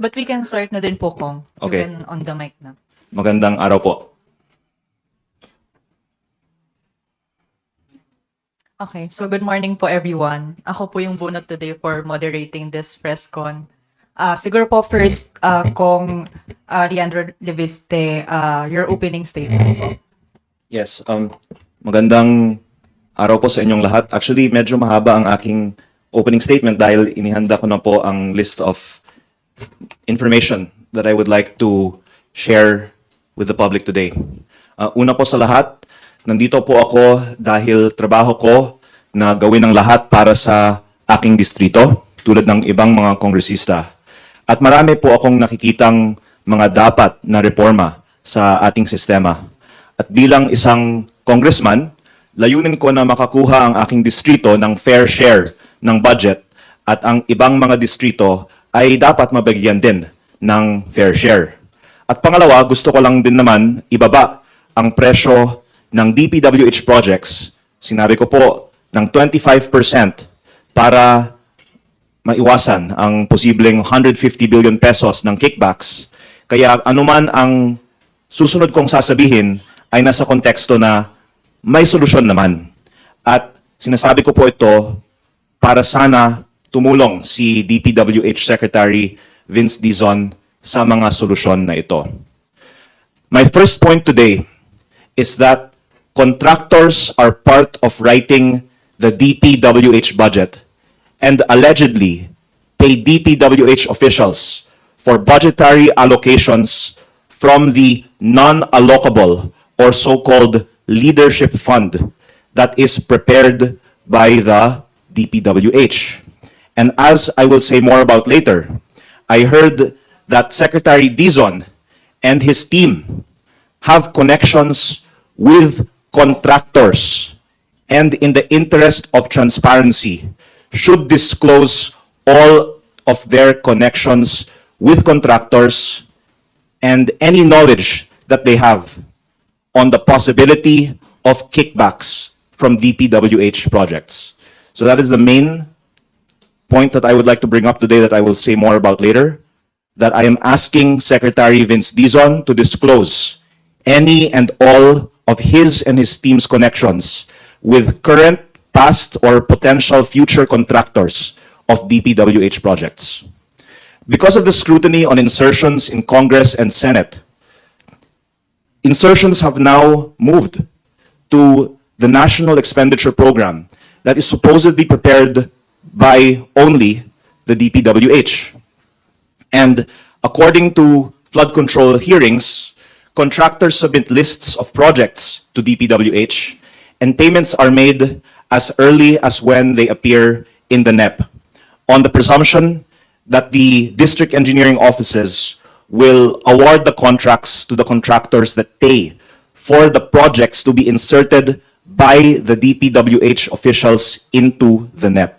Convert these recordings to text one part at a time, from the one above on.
But we can start na din po, Kong. Okay. You can on the mic na. Magandang araw po. Okay, so good morning po everyone. Ako po yung bunot today for moderating this press con. Siguro po first, Kong Leandro Leviste, your opening statement po. Yes, magandang araw po sa inyong lahat. Actually, medyo mahaba ang aking opening statement dahil inihanda ko na po ang list of information that I would like to share with the public today. Una po sa lahat, nandito po ako dahil trabaho ko na gawin ang lahat para sa aking distrito, tulad ng ibang mga kongresista. At marami po akong nakikitang mga dapat na reforma sa ating sistema. At bilang isang congressman, layunin ko na makakuha ang aking distrito ng fair share ng budget at ang ibang mga distrito ay dapat mabigyan din ng fair share. At pangalawa, gusto ko lang din naman ibaba ang presyo ng DPWH projects, sinabi ko po, ng 25% para maiwasan ang posibleng 150 billion pesos ng kickbacks. Kaya anuman ang susunod kong sasabihin ay nasa konteksto na may solusyon naman. At sinasabi ko po ito para sana tumulong si DPWH Secretary Vince Dizon sa mga solusyon na ito. My first point today is that contractors are part of writing the DPWH budget and allegedly pay DPWH officials for budgetary allocations from the non-allocable or so-called leadership fund that is prepared by the DPWH. And as I will say more about later, I heard that Secretary Dizon and his team have connections with contractors, and in the interest of transparency, should disclose all of their connections with contractors and any knowledge that they have on the possibility of kickbacks from DPWH projects. So that is the main point that I would like to bring up today that I will say more about later, that I am asking Secretary Vince Dizon to disclose any and all of his and his team's connections with current, past, or potential future contractors of DPWH projects. Because of the scrutiny on insertions in Congress and Senate, insertions have now moved to the National Expenditure Program that is supposedly prepared by only the DPWH. And according to flood control hearings, contractors submit lists of projects to DPWH, and payments are made as early as when they appear in the NEP, on the presumption that the district engineering offices will award the contracts to the contractors that pay for the projects to be inserted by the DPWH officials into the NEP.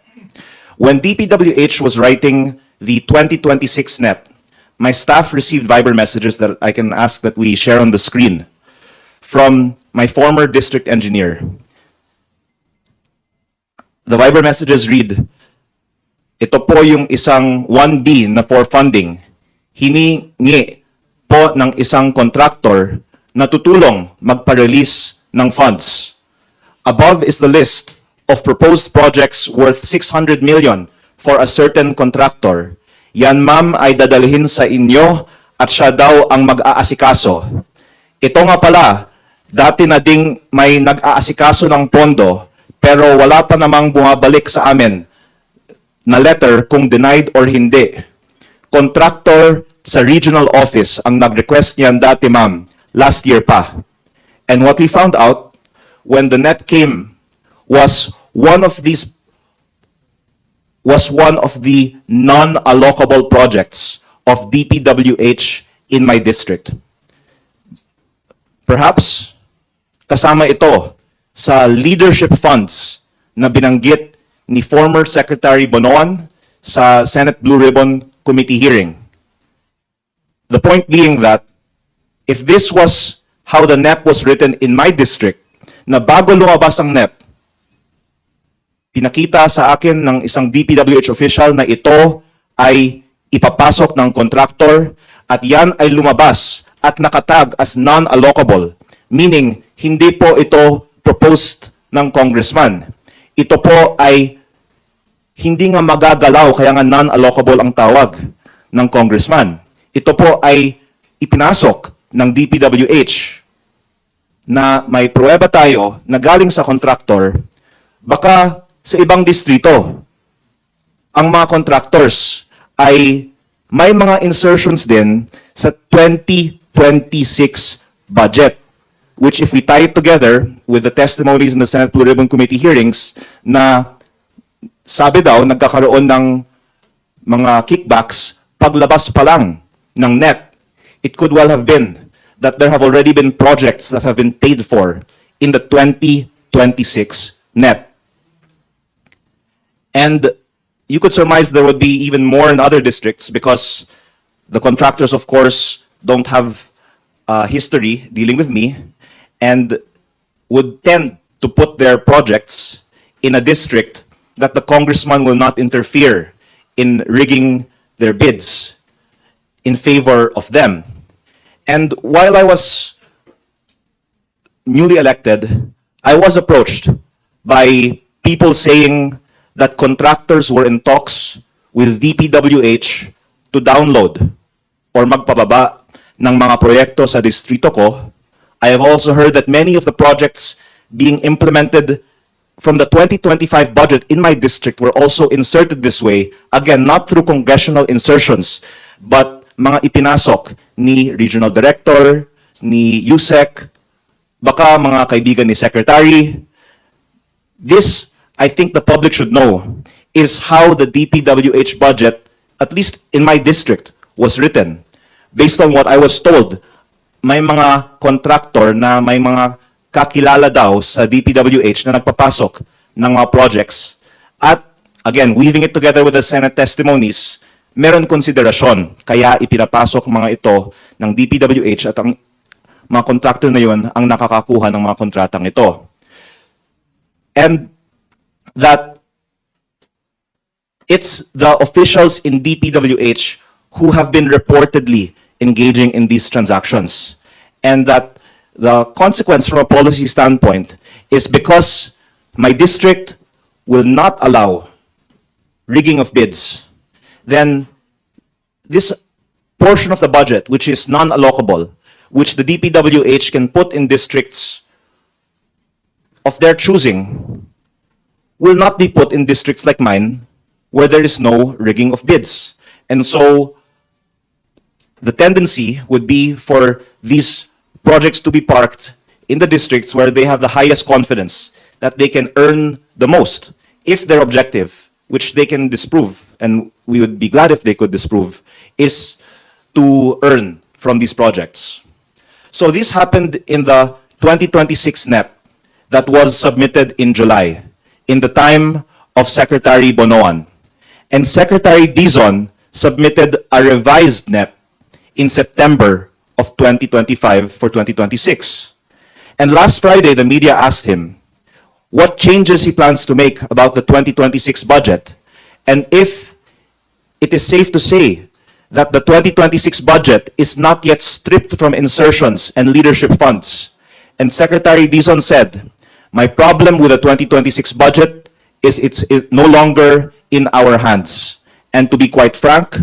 When DPWH was writing the 2026 NEP, my staff received Viber messages that I can ask that we share on the screen from my former district engineer. The Viber messages read, ito po yung isang 1B na for funding, hiningi po ng isang contractor na tutulong magpa-release ng funds. Above is the list of proposed projects worth 600 million for a certain contractor. Yan ma'am ay dadalhin sa inyo at siya daw ang mag-aasikaso. Ito nga pala, dati na ding may nag-aasikaso ng pondo pero wala pa namang bumabalik sa amin na letter kung denied or hindi. Contractor sa regional office ang nag-request niyan dati ma'am, last year pa. And what we found out when the NEP came was one of the non-allocable projects of DPWH in my district. Perhaps kasama ito sa leadership funds na binanggit ni former Secretary Bonoan sa Senate Blue Ribbon Committee hearing. The point being that if this was how the NEP was written in my district, na bago lumabas ang NEP, pinakita sa akin ng isang DPWH official na ito ay ipapasok ng contractor at yan ay lumabas at nakatag as non-allocable, meaning hindi po ito proposed ng congressman. Ito po ay hindi nga magagalaw, kaya nga non-allocable ang tawag ng congressman. Ito po ay ipinasok ng DPWH na may pruweba tayo na galing sa contractor, baka sa ibang distrito, ang mga contractors ay may mga insertions din sa 2026 budget, which if we tie it together with the testimonies in the Senate Blue Ribbon Committee hearings na sabi daw nagkakaroon ng mga kickbacks paglabas pa lang ng NEP, it could well have been that there have already been projects that have been paid for in the 2026 NEP. And you could surmise there would be even more in other districts because the contractors, of course, don't have history dealing with me and would tend to put their projects in a district that the congressman will not interfere in rigging their bids in favor of them. And while I was newly elected, I was approached by people saying that contractors were in talks with DPWH to download or magpababa ng mga proyekto sa distrito ko. I have also heard that many of the projects being implemented from the 2025 budget in my district were also inserted this way, again, not through congressional insertions, but mga ipinasok ni Regional Director, ni USEC, baka mga kaibigan ni Secretary. This, I think the public should know, is how the DPWH budget, at least in my district, was written. Based on what I was told, may mga contractor na may mga kakilala daw sa DPWH na nagpapasok ng mga projects. At again, weaving it together with the Senate testimonies, meron konsiderasyon. Kaya ipinapasok mga ito ng DPWH at ang mga contractor na yun ang nakakakuha ng mga kontratang ito. And that it's the officials in DPWH who have been reportedly engaging in these transactions. And that the consequence from a policy standpoint is because my district will not allow rigging of bids, then this portion of the budget, which is non-allocable, which the DPWH can put in districts of their choosing, will not be put in districts like mine, where there is no rigging of bids. And so, the tendency would be for these projects to be parked in the districts where they have the highest confidence that they can earn the most if their objective, which they can disprove, and we would be glad if they could disprove, is to earn from these projects. So this happened in the 2026 NEP that was submitted in July, in the time of Secretary Bonoan. And Secretary Dizon submitted a revised NEP in September of 2025 for 2026. And last Friday, the media asked him what changes he plans to make about the 2026 budget, and if it is safe to say that the 2026 budget is not yet stripped from insertions and leadership funds. And Secretary Dizon said, "My problem with the 2026 budget is it's no longer in our hands. And to be quite frank,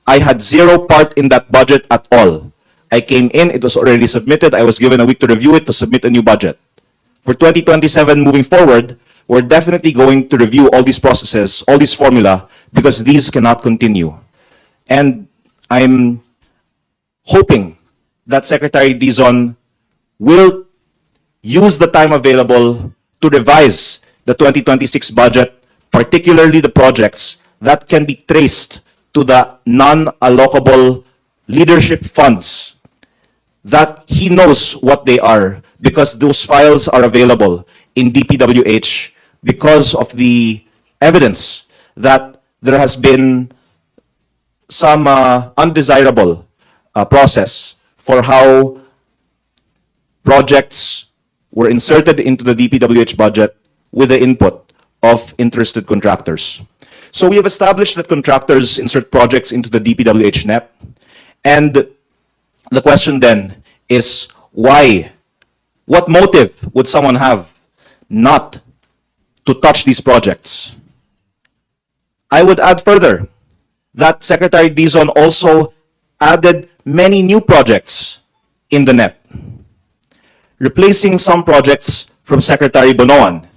I had zero part in that budget at all. I came in, it was already submitted, I was given a week to review it to submit a new budget. For 2027 moving forward, we're definitely going to review all these processes, all these formula, because these cannot continue." And I'm hoping that Secretary Dizon will use the time available to revise the 2026 budget, particularly the projects that can be traced to the non-allocable leadership funds, that he knows what they are because those files are available in DPWH because of the evidence that there has been some undesirable process for how projects were inserted into the DPWH budget with the input of interested contractors. So we have established that contractors insert projects into the DPWH NEP. And the question then is why? What motive would someone have not to touch these projects? I would add further that Secretary Dizon also added many new projects in the NEP, replacing some projects from Secretary Bonoan,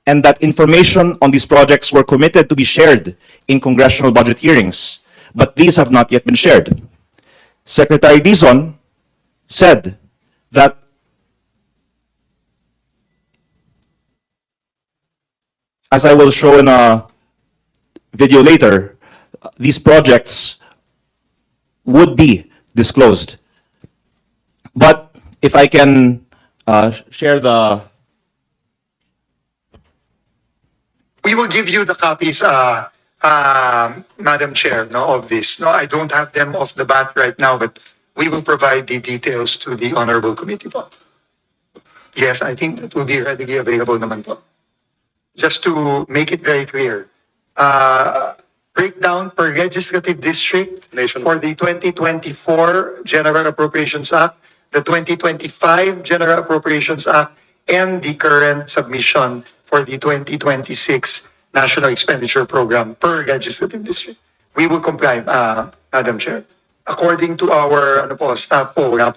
and that information on these projects were committed to be shared in congressional budget hearings, but these have not yet been shared. Secretary Dizon said that as I will show in a video later, these projects would be disclosed. But if I can share the... We will give you the copies, Madam Chair, no, of this. No, I don't have them off the bat right now, but we will provide the details to the Honorable Committee po. Yes, I think that will be readily available naman po. Just to make it very clear, breakdown per legislative district for the 2024 General Appropriations Act, the 2025 General Appropriations Act, and the current submission for the 2026 National Expenditure Program per legislative district. We will comply, Madam Chair, according to our staff po.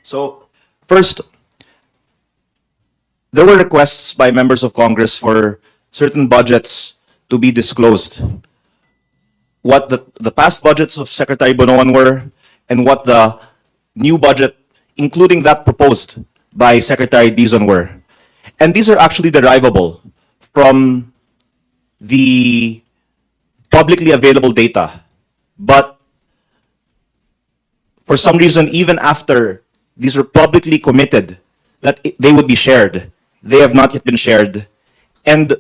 So, first, there were requests by members of Congress for certain budgets to be disclosed. What the past budgets of Secretary Bonoan were, and what the new budget, including that proposed by Secretary Dizon, were. And these are actually derivable from the publicly available data. But for some reason, even after these are publicly committed, that they would be shared, they have not yet been shared, and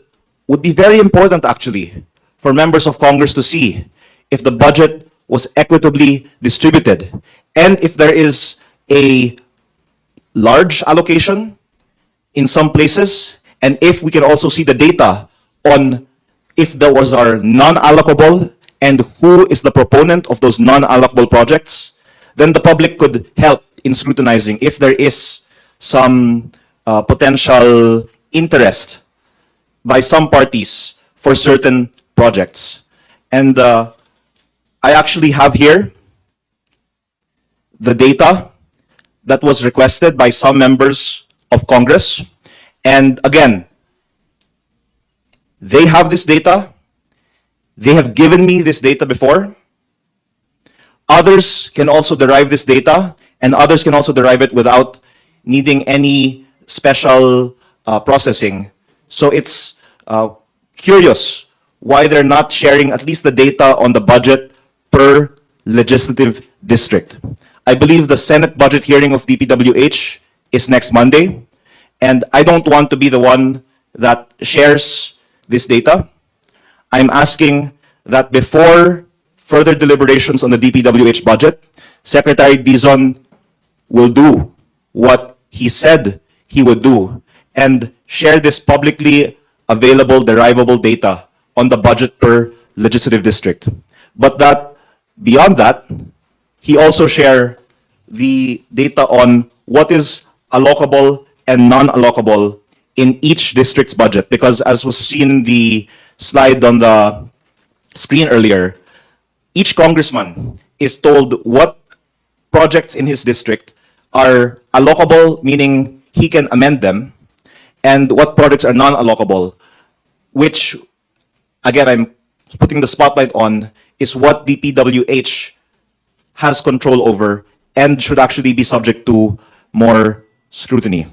would be very important actually for members of Congress to see if the budget was equitably distributed, and if there is a large allocation in some places, and if we can also see the data on if those are non-allocable and who is the proponent of those non-allocable projects, then the public could help in scrutinizing if there is some potential interest by some parties for certain projects. And I actually have here the data that was requested by some members of Congress. And again, they have this data. They have given me this data before. Others can also derive this data, and others can also derive it without needing any special processing. So it's curious why they're not sharing at least the data on the budget per legislative district. I believe the Senate budget hearing of DPWH is next Monday, and I don't want to be the one that shares this data. I'm asking that before further deliberations on the DPWH budget, Secretary Dizon will do what he said he would do and share this publicly available derivable data on the budget per legislative district. But that, beyond that, he also share the data on what is allocable and non-allocable in each district's budget. Because as was seen in the slide on the screen earlier, each congressman is told what projects in his district are allocable, meaning he can amend them, and what projects are non-allocable, which, again, I'm putting the spotlight on, is what DPWH has control over and should actually be subject to more scrutiny.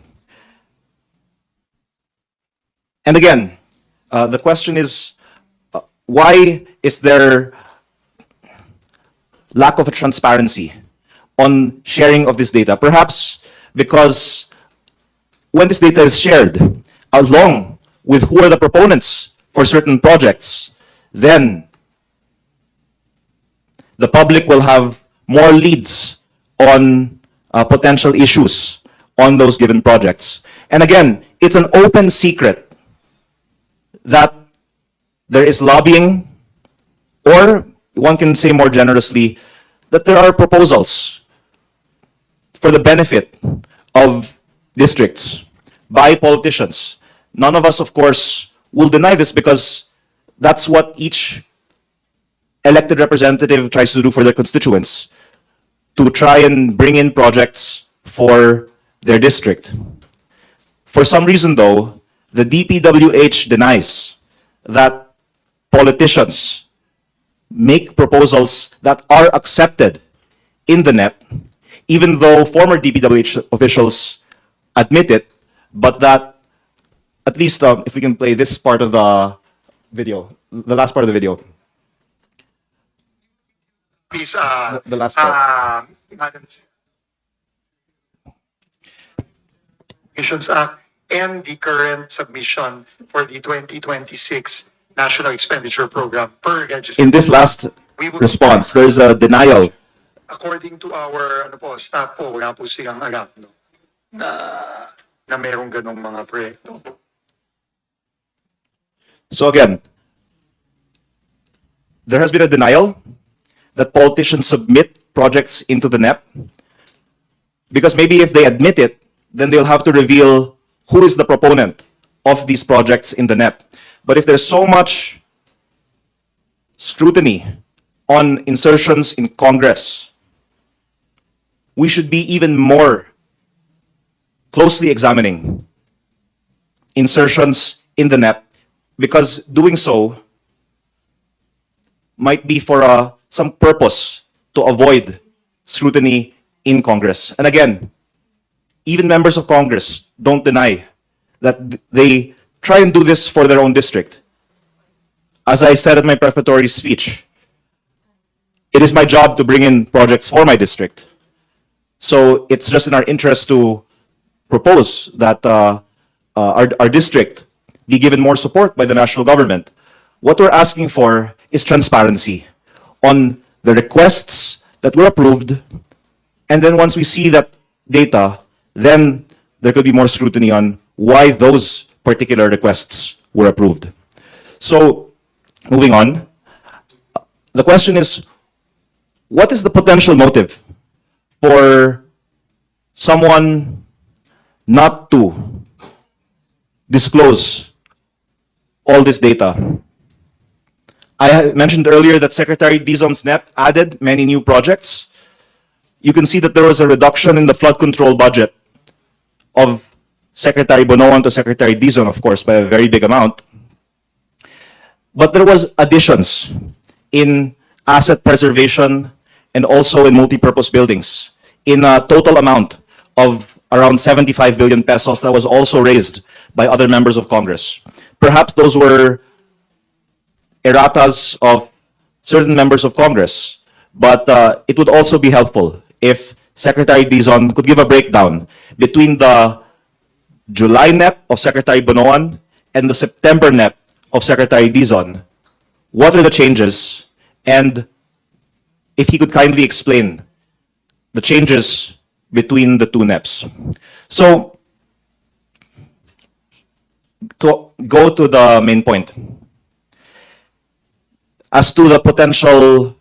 And again, the question is, why is there lack of a transparency on sharing of this data? Perhaps because when this data is shared, along with who are the proponents for certain projects, then the public will have more leads on potential issues on those given projects. And again, it's an open secret that there is lobbying Or one can say more generously that there are proposals for the benefit of districts by politicians. None of us, of course, will deny this because that's what each elected representative tries to do for their constituents, to try and bring in projects for their district. For some reason, though, the DPWH denies that politicians make proposals that are accepted in the NEP, even though former DPWH officials admit it, but that at least if we can play this part of the video, the last part of the video. Please, The last part. Madam Chair. Appropriations Act and the current submission for the 2026 National Expenditure Program per register. In this last response, there's a denial. According to our staff po, wala po silang alam no, na merong ganong mga proyekto. So again, there has been a denial that politicians submit projects into the NEP because maybe if they admit it, then they'll have to reveal who is the proponent of these projects in the NEP. But if there's so much scrutiny on insertions in Congress, we should be even more closely examining insertions in the NEP because doing so might be for some purpose to avoid scrutiny in Congress. And again, even members of Congress don't deny that they try and do this for their own district. As I said in my prefatory speech, it is my job to bring in projects for my district. So it's just in our interest to propose that our district be given more support by the national government. What we're asking for is transparency on the requests that were approved, and then once we see that data, then there could be more scrutiny on why those particular requests were approved. So, moving on, the question is, what is the potential motive for someone not to disclose all this data? I mentioned earlier that Secretary Dizon's NEP added many new projects. You can see that there was a reduction in the flood control budget of Secretary Bonoan to Secretary Dizon, of course, by a very big amount. But there was additions in asset preservation and also in multipurpose buildings in a total amount of around 75 billion pesos that was also raised by other members of Congress. Perhaps those were erratas of certain members of Congress, but it would also be helpful if Secretary Dizon could give a breakdown between the July NEP of Secretary Bonoan and the September NEP of Secretary Dizon. What are the changes? And if he could kindly explain the changes between the two NEPs. So, to go to the main point. As to the potential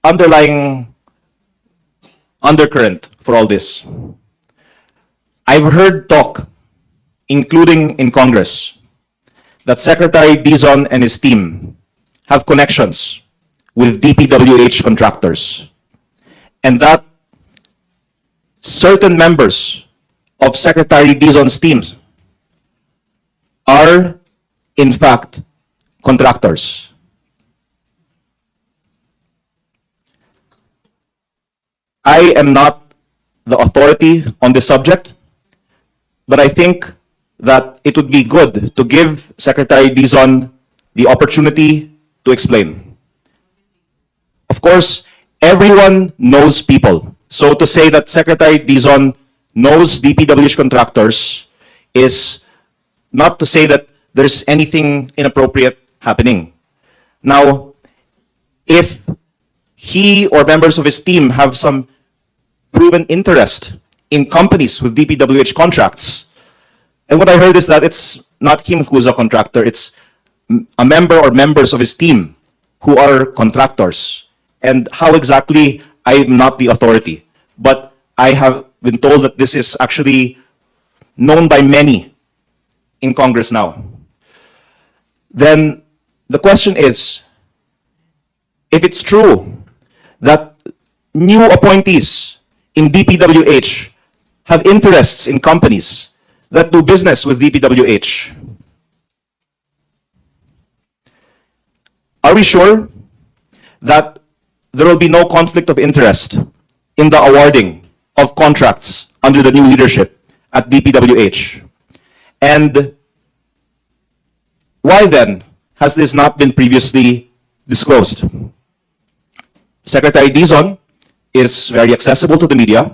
underlying undercurrent for all this, I've heard talk, including in Congress, that Secretary Dizon and his team have connections with DPWH contractors, and that certain members of Secretary Dizon's teams are, in fact, contractors. I am not the authority on this subject, but I think that it would be good to give Secretary Dizon the opportunity to explain. Of course, everyone knows people. So to say that Secretary Dizon knows DPWH contractors is not to say that there's anything inappropriate happening. Now, if he or members of his team have some proven interest in companies with DPWH contracts, and what I heard is that it's not him who's a contractor, it's a member or members of his team who are contractors. And how exactly, I'm not the authority. But I have been told that this is actually known by many in Congress now. Then the question is, if it's true that new appointees in DPWH have interests in companies that do business with DPWH, are we sure that there will be no conflict of interest in the awarding of contracts under the new leadership at DPWH? And why then has this not been previously disclosed? Secretary Dizon is very accessible to the media,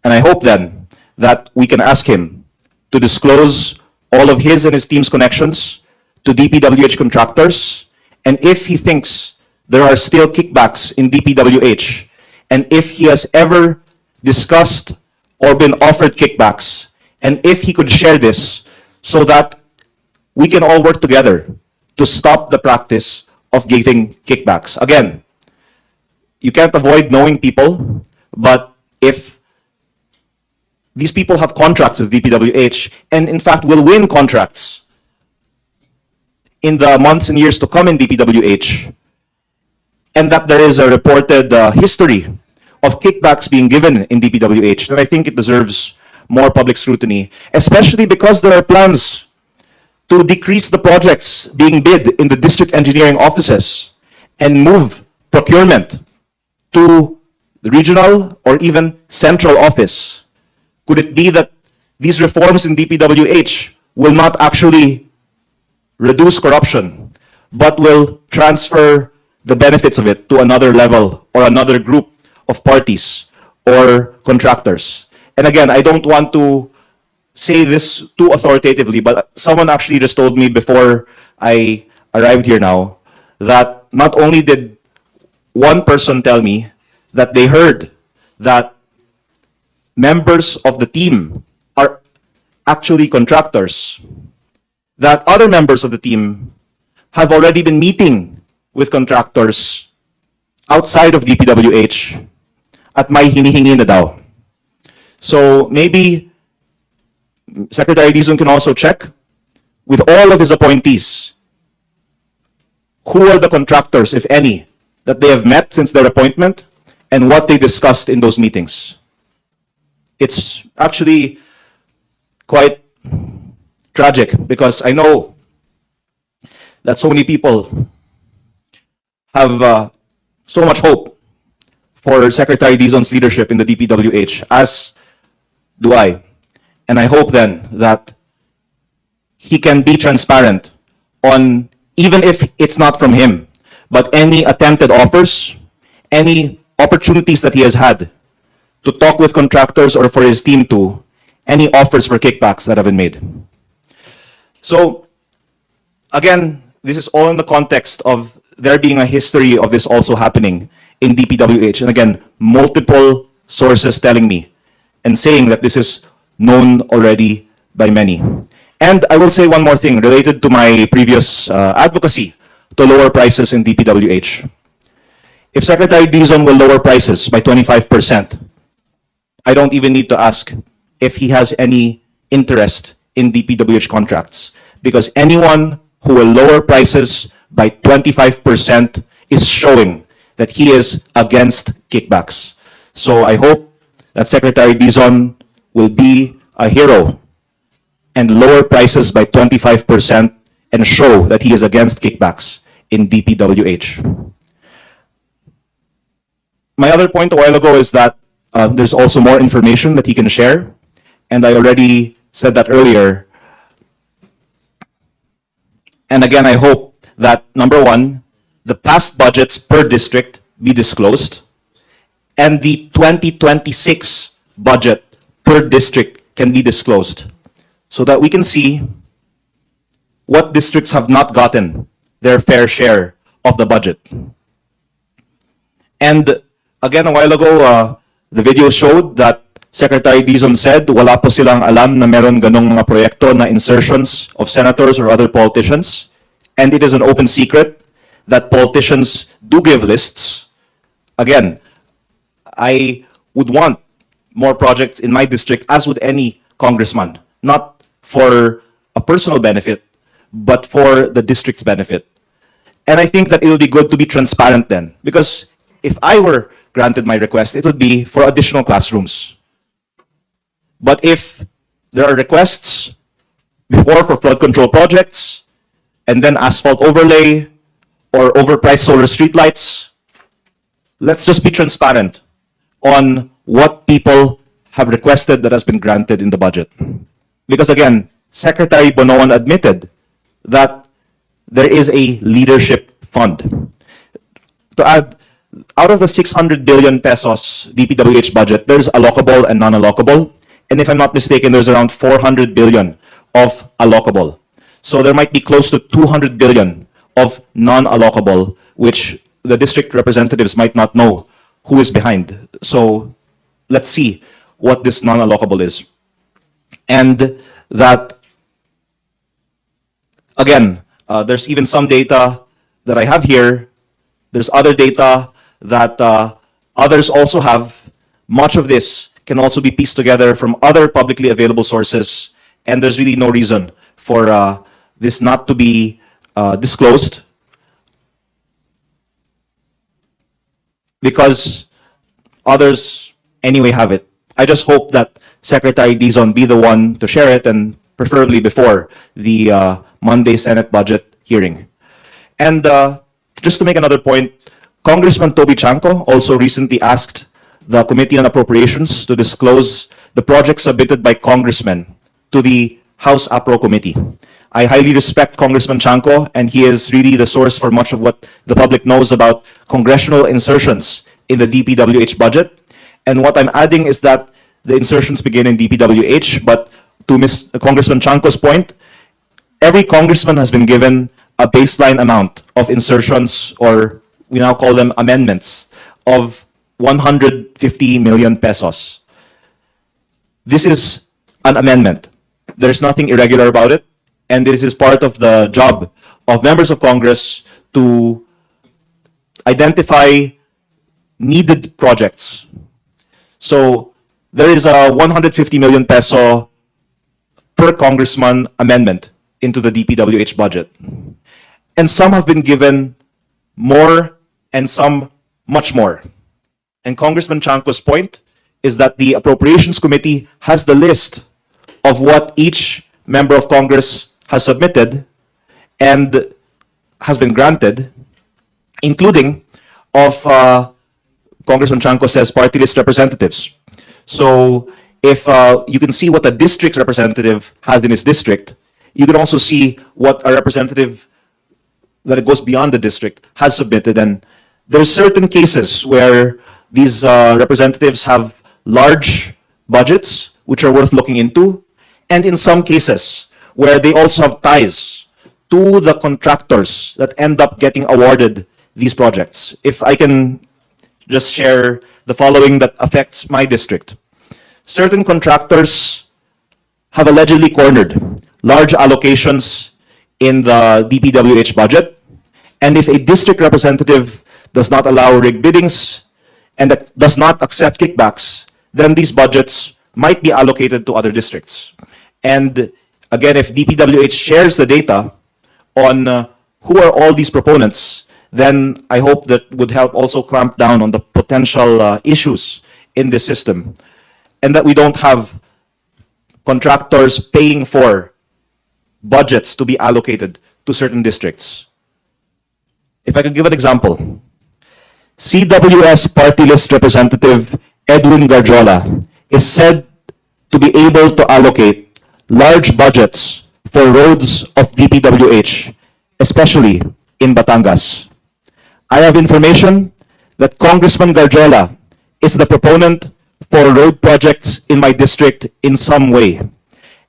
and I hope then that we can ask him to disclose all of his and his team's connections to DPWH contractors, and if he thinks there are still kickbacks in DPWH, and if he has ever discussed or been offered kickbacks, and if he could share this so that we can all work together to stop the practice of giving kickbacks. Again, you can't avoid knowing people, but if these people have contracts with DPWH, and in fact will win contracts in the months and years to come in DPWH, and that there is a reported history of kickbacks being given in DPWH, then I think it deserves more public scrutiny, especially because there are plans to decrease the projects being bid in the district engineering offices and move procurement to the regional or even central office. Could it be that these reforms in DPWH will not actually reduce corruption, but will transfer the benefits of it to another level or another group of parties or contractors? And again, I don't want to say this too authoritatively, but someone actually just told me before I arrived here now that not only did one person tell me that they heard that members of the team are actually contractors, that other members of the team have already been meeting with contractors outside of DPWH at may hinihingi na daw. So maybe Secretary Dizon can also check with all of his appointees who are the contractors, if any, that they have met since their appointment and what they discussed in those meetings. It's actually quite tragic because I know that so many people have so much hope for Secretary Dizon's leadership in the DPWH, as do I. And I hope then that he can be transparent on, even if it's not from him, but any attempted offers, any opportunities that he has had to talk with contractors or for his team to, any offers for kickbacks that have been made. So, again, this is all in the context of there being a history of this also happening in DPWH. And again, multiple sources telling me and saying that this is known already by many. And I will say one more thing related to my previous advocacy to lower prices in DPWH. If Secretary Dizon will lower prices by 25%, I don't even need to ask if he has any interest in DPWH contracts, because anyone who will lower prices by 25% is showing that he is against kickbacks. So I hope that Secretary Dizon will be a hero and lower prices by 25% and show that he is against kickbacks in DPWH. My other point a while ago is that there's also more information that he can share, and I already said that earlier. And again, I hope that, number one, the past budgets per district be disclosed, and the 2026 budget per district can be disclosed, so that we can see what districts have not gotten their fair share of the budget. And again, a while ago, the video showed that Secretary Dizon said wala po silang alam na meron ganong mga proyekto na insertions of senators or other politicians. And it is an open secret that politicians do give lists. Again, I would want more projects in my district, as would any congressman, not for a personal benefit, but for the district's benefit. And I think that it will be good to be transparent then, because if I were granted my request, it would be for additional classrooms. But if there are requests before for flood control projects, and then asphalt overlay, or overpriced solar streetlights, let's just be transparent on what people have requested that has been granted in the budget. Because again, Secretary Bonoan admitted that there is a leadership fund. To add, out of the 600 billion pesos DPWH budget, there's allocable and non-allocable. And if I'm not mistaken, there's around 400 billion of allocable. So there might be close to 200 billion of non-allocable, which the district representatives might not know who is behind. So let's see what this non-allocable is. And that, again, there's even some data that I have here. There's other data that others also have. Much of this can also be pieced together from other publicly available sources, and there's really no reason for this not to be disclosed, because others anyway have it. I just hope that Secretary Dizon be the one to share it, and preferably before the Monday Senate budget hearing. And just to make another point, Congressman Toby Chanco also recently asked the Committee on Appropriations to disclose the projects submitted by congressmen to the House APRO Committee. I highly respect Congressman Chanco, and he is really the source for much of what the public knows about congressional insertions in the DPWH budget. And what I'm adding is that the insertions begin in DPWH, but to Congressman Chanco's point, every congressman has been given a baseline amount of insertions, or we now call them amendments, of 150 million pesos. This is an amendment. There's nothing irregular about it, and this is part of the job of members of Congress to identify needed projects. So there is a 150 million peso per congressman amendment into the DPWH budget. And some have been given more and some much more. And Congressman Chanco's point is that the Appropriations Committee has the list of what each member of Congress has submitted and has been granted, including of Congressman Chanco says party list representatives. So if you can see what a district representative has in his district, you can also see what a representative that it goes beyond the district has submitted. And there's certain cases where these representatives have large budgets, which are worth looking into, and in some cases where they also have ties to the contractors that end up getting awarded these projects. If I can just share the following that affects my district. Certain contractors have allegedly cornered large allocations in the DPWH budget, and if a district representative does not allow rigged biddings and that does not accept kickbacks, then these budgets might be allocated to other districts. And again, if DPWH shares the data on who are all these proponents, then I hope that would help also clamp down on the potential issues in this system, and that we don't have contractors paying for budgets to be allocated to certain districts. If I could give an example, CWS party list representative Edwin Garjola is said to be able to allocate large budgets for roads of DPWH, especially in Batangas. I have information that Congressman Garjola is the proponent for road projects in my district in some way.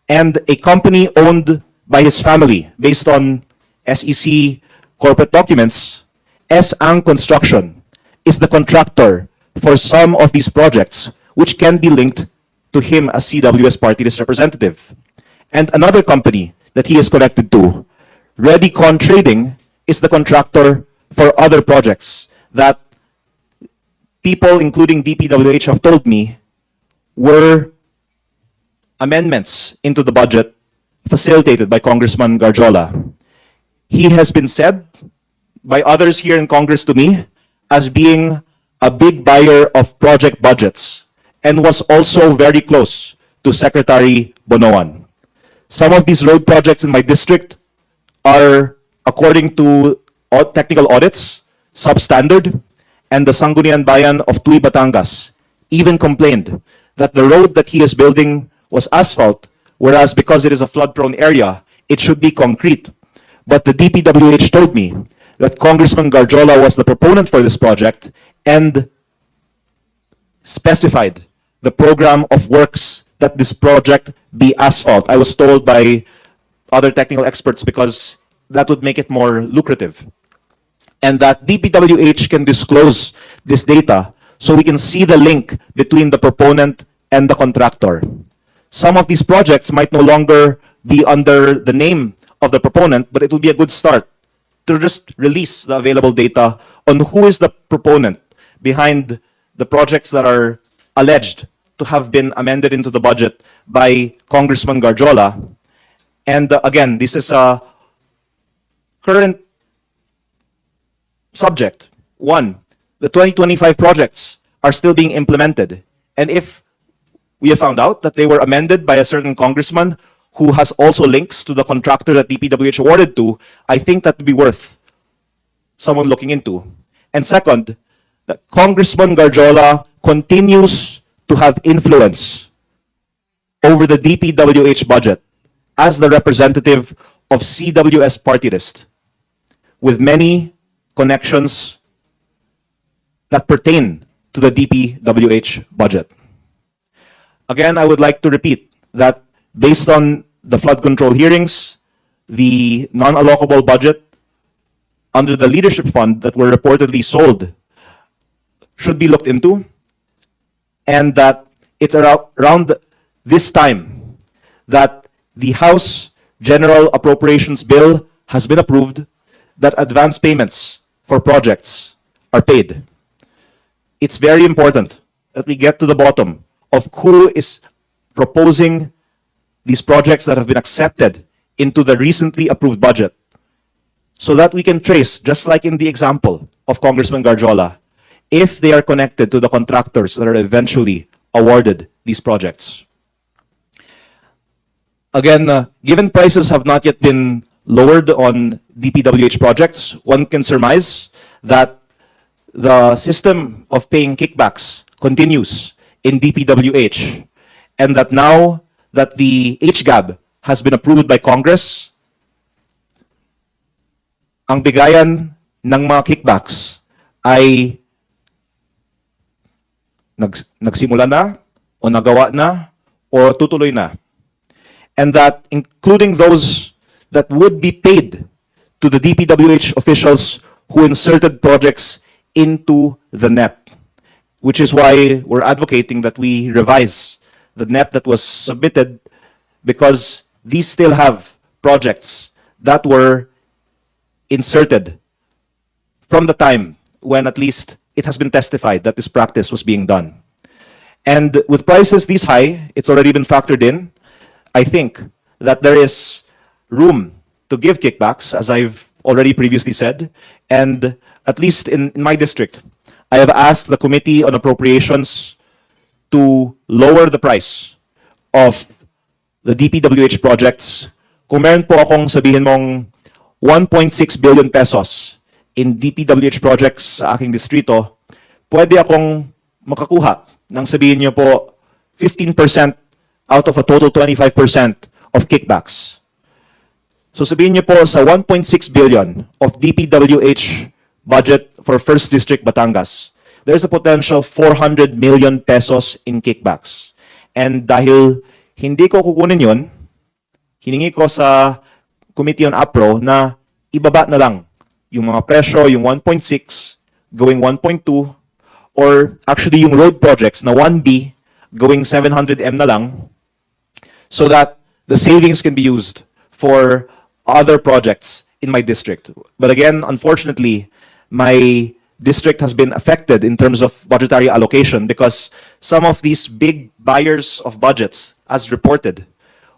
And a company owned by his family, based on SEC corporate documents, S-Ang Construction, is the contractor for some of these projects, which can be linked to him as CWS party list representative. And another company that he is connected to, Redicon Trading, is the contractor for other projects that people, including DPWH, have told me were amendments into the budget facilitated by Congressman Garjola. He has been said by others here in Congress to me as being a big buyer of project budgets and was also very close to Secretary Bonoan. Some of these road projects in my district are, according to technical audits, substandard, and the Sangguniang Bayan of Tuy, Batangas even complained that the road that he is building was asphalt, whereas because it is a flood-prone area, it should be concrete. But the DPWH told me that Congressman Garjola was the proponent for this project and specified the program of works that this project be asphalt. I was told by other technical experts because that would make it more lucrative. And that DPWH can disclose this data so we can see the link between the proponent and the contractor. Some of these projects might no longer be under the name of the proponent, but it will be a good start to just release the available data on who is the proponent behind the projects that are alleged to have been amended into the budget by Congressman Garjola. And again, this is a current subject. One, the 2025 projects are still being implemented. And if we have found out that they were amended by a certain congressman who has also links to the contractor that DPWH awarded to, I think that would be worth someone looking into. And second, that Congressman Garjola continues to have influence over the DPWH budget as the representative of CWS party list, with many connections that pertain to the DPWH budget. Again, I would like to repeat that based on the flood control hearings, the non-allocable budget under the leadership fund that were reportedly sold should be looked into, and that it's around this time that the House General Appropriations Bill has been approved, that advance payments for projects are paid. It's very important that we get to the bottom of who is proposing these projects that have been accepted into the recently approved budget, so that we can trace, just like in the example of Congressman Garjola, if they are connected to the contractors that are eventually awarded these projects. Again, given prices have not yet been lowered on DPWH projects, one can surmise that the system of paying kickbacks continues in DPWH, and that now that the HGAB has been approved by Congress, ang bigayan ng mga kickbacks ay nagsimula na, o nagawa na, o tutuloy na. And that including those that would be paid to the DPWH officials who inserted projects into the NEP, which is why we're advocating that we revise the NEP that was submitted, because these still have projects that were inserted from the time when at least it has been testified that this practice was being done. And with prices this high, it's already been factored in. I think that there is room to give kickbacks, as I've already previously said, and at least in my district, I have asked the Committee on Appropriations to lower the price of the DPWH projects. Kung meron po akong sabihin mong 1.6 billion pesos in DPWH projects sa aking distrito, pwede akong makakuha ng sabihin niyo po 15% out of a total 25% of kickbacks. So sabihin niyo po sa 1.6 billion of DPWH budget for 1st District Batangas, there's a potential 400 million pesos in kickbacks. And dahil hindi ko kukunin yun, hiningi ko sa Committee on APRO na ibaba na lang yung mga presyo, yung 1.6 going 1.2, or actually yung road projects na 1B going 700M na lang, so that the savings can be used for other projects in my district. But again, unfortunately, my district has been affected in terms of budgetary allocation because some of these big buyers of budgets, as reported,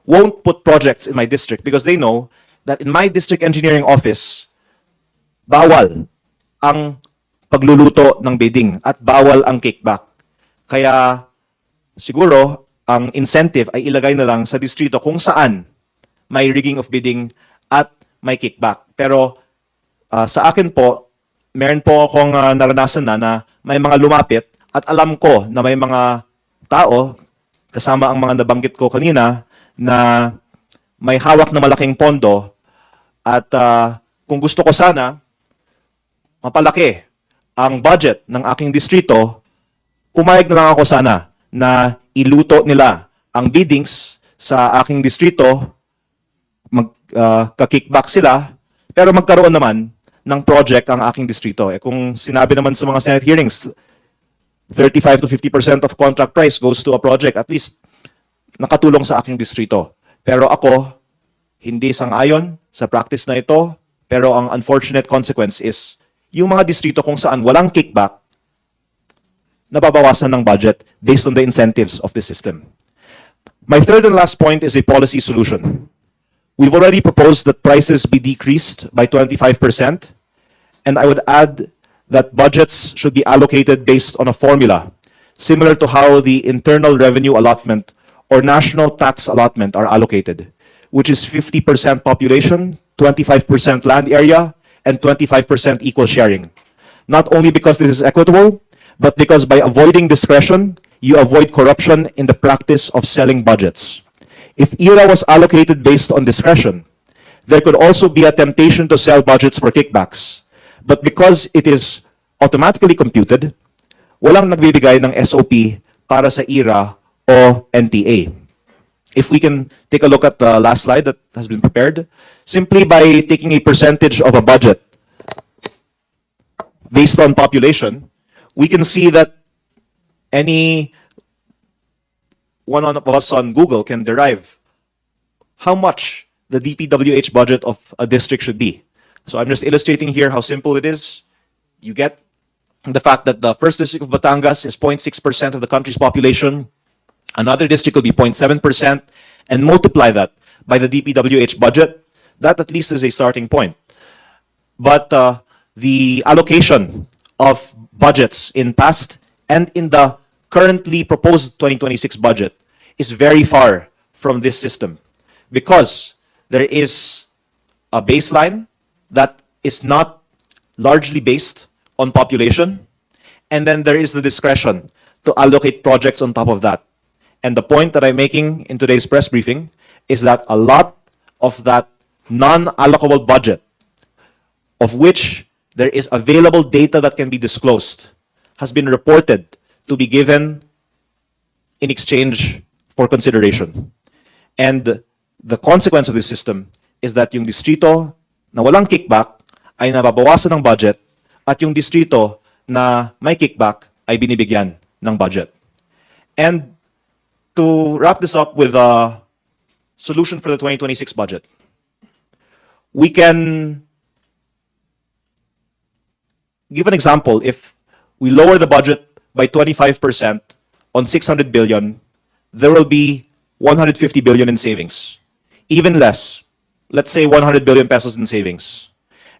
won't put projects in my district because they know that in my district engineering office, bawal ang pagluluto ng bidding at bawal ang kickback. Kaya siguro ang incentive ay ilagay na lang sa distrito kung saan may rigging of bidding at may kickback. Pero sa akin po, meron po akong naranasan na may mga lumapit at alam ko na may mga tao, kasama ang mga nabanggit ko kanina, na may hawak na malaking pondo at kung gusto ko sana mapalaki ang budget ng aking distrito, pumayag na lang ako sana na iluto nila ang biddings sa aking distrito, magka-kickback sila, pero magkaroon naman ng project ang aking distrito. Kung sinabi naman sa mga Senate hearings, 35 to 50% of contract price goes to a project, at least nakatulong sa aking distrito. Pero ako, hindi sang-ayon sa practice na ito, pero ang unfortunate consequence is, yung mga distrito kung saan walang kickback, nababawasan ng budget based on the incentives of the system. My third and last point is a policy solution. We've already proposed that prices be decreased by 25%, and I would add that budgets should be allocated based on a formula, similar to how the internal revenue allotment or national tax allotment are allocated, which is 50% population, 25% land area, and 25% equal sharing. Not only because this is equitable, but because by avoiding discretion, you avoid corruption in the practice of selling budgets. If ERA was allocated based on discretion, there could also be a temptation to sell budgets for kickbacks. But because it is automatically computed, walang nagbibigay ng SOP para sa ERA o NTA. If we can take a look at the last slide that has been prepared, simply by taking a percentage of a budget based on population, we can see that any one of us on Google can derive how much the DPWH budget of a district should be. So I'm just illustrating here how simple it is. You get the fact that the first district of Batangas is 0.6% of the country's population. Another district could be 0.7%, and multiply that by the DPWH budget. That at least is a starting point. But the allocation of budgets in past and in the currently proposed 2026 budget is very far from this system because there is a baseline that is not largely based on population, and then there is the discretion to allocate projects on top of that. And the point that I'm making in today's press briefing is that a lot of that non-allocable budget, of which there is available data that can be disclosed, has been reported to be given in exchange for consideration. And the consequence of this system is that yung distrito na walang kickback ay nababawasan ng budget at yung distrito na may kickback ay binibigyan ng budget. And to wrap this up with a solution for the 2026 budget, we can give an example. If we lower the budget by 25% on 600 billion, there will be 150 billion in savings. Even less, let's say 100 billion pesos in savings.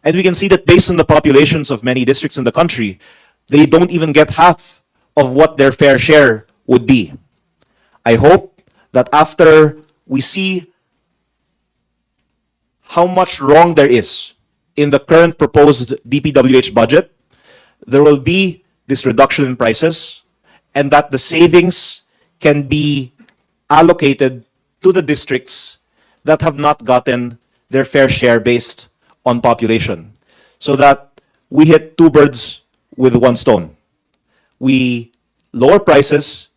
And we can see that based on the populations of many districts in the country, they don't even get half of what their fair share would be. I hope that after we see how much wrong there is in the current proposed DPWH budget, there will be this reduction in prices and that the savings can be allocated to the districts that have not gotten their fair share based on population, so that we hit two birds with one stone. We lower prices,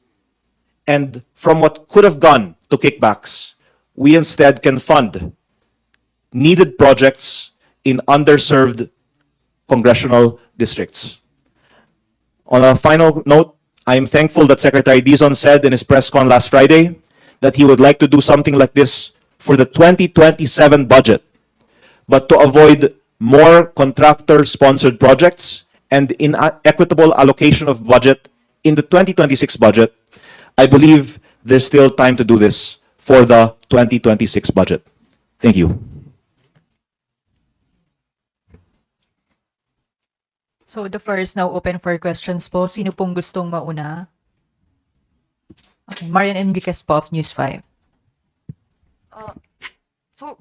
and from what could have gone to kickbacks, we instead can fund needed projects in underserved congressional districts. On a final note, I am thankful that Secretary Dizon said in his press con last Friday that he would like to do something like this for the 2027 budget. But to avoid more contractor-sponsored projects, and in equitable allocation of budget in the 2026 budget, I believe there's still time to do this for the 2026 budget. Thank you. So the floor is now open for questions po. Sino pong gustong mauna? Okay, Marian Enriquez po of News 5.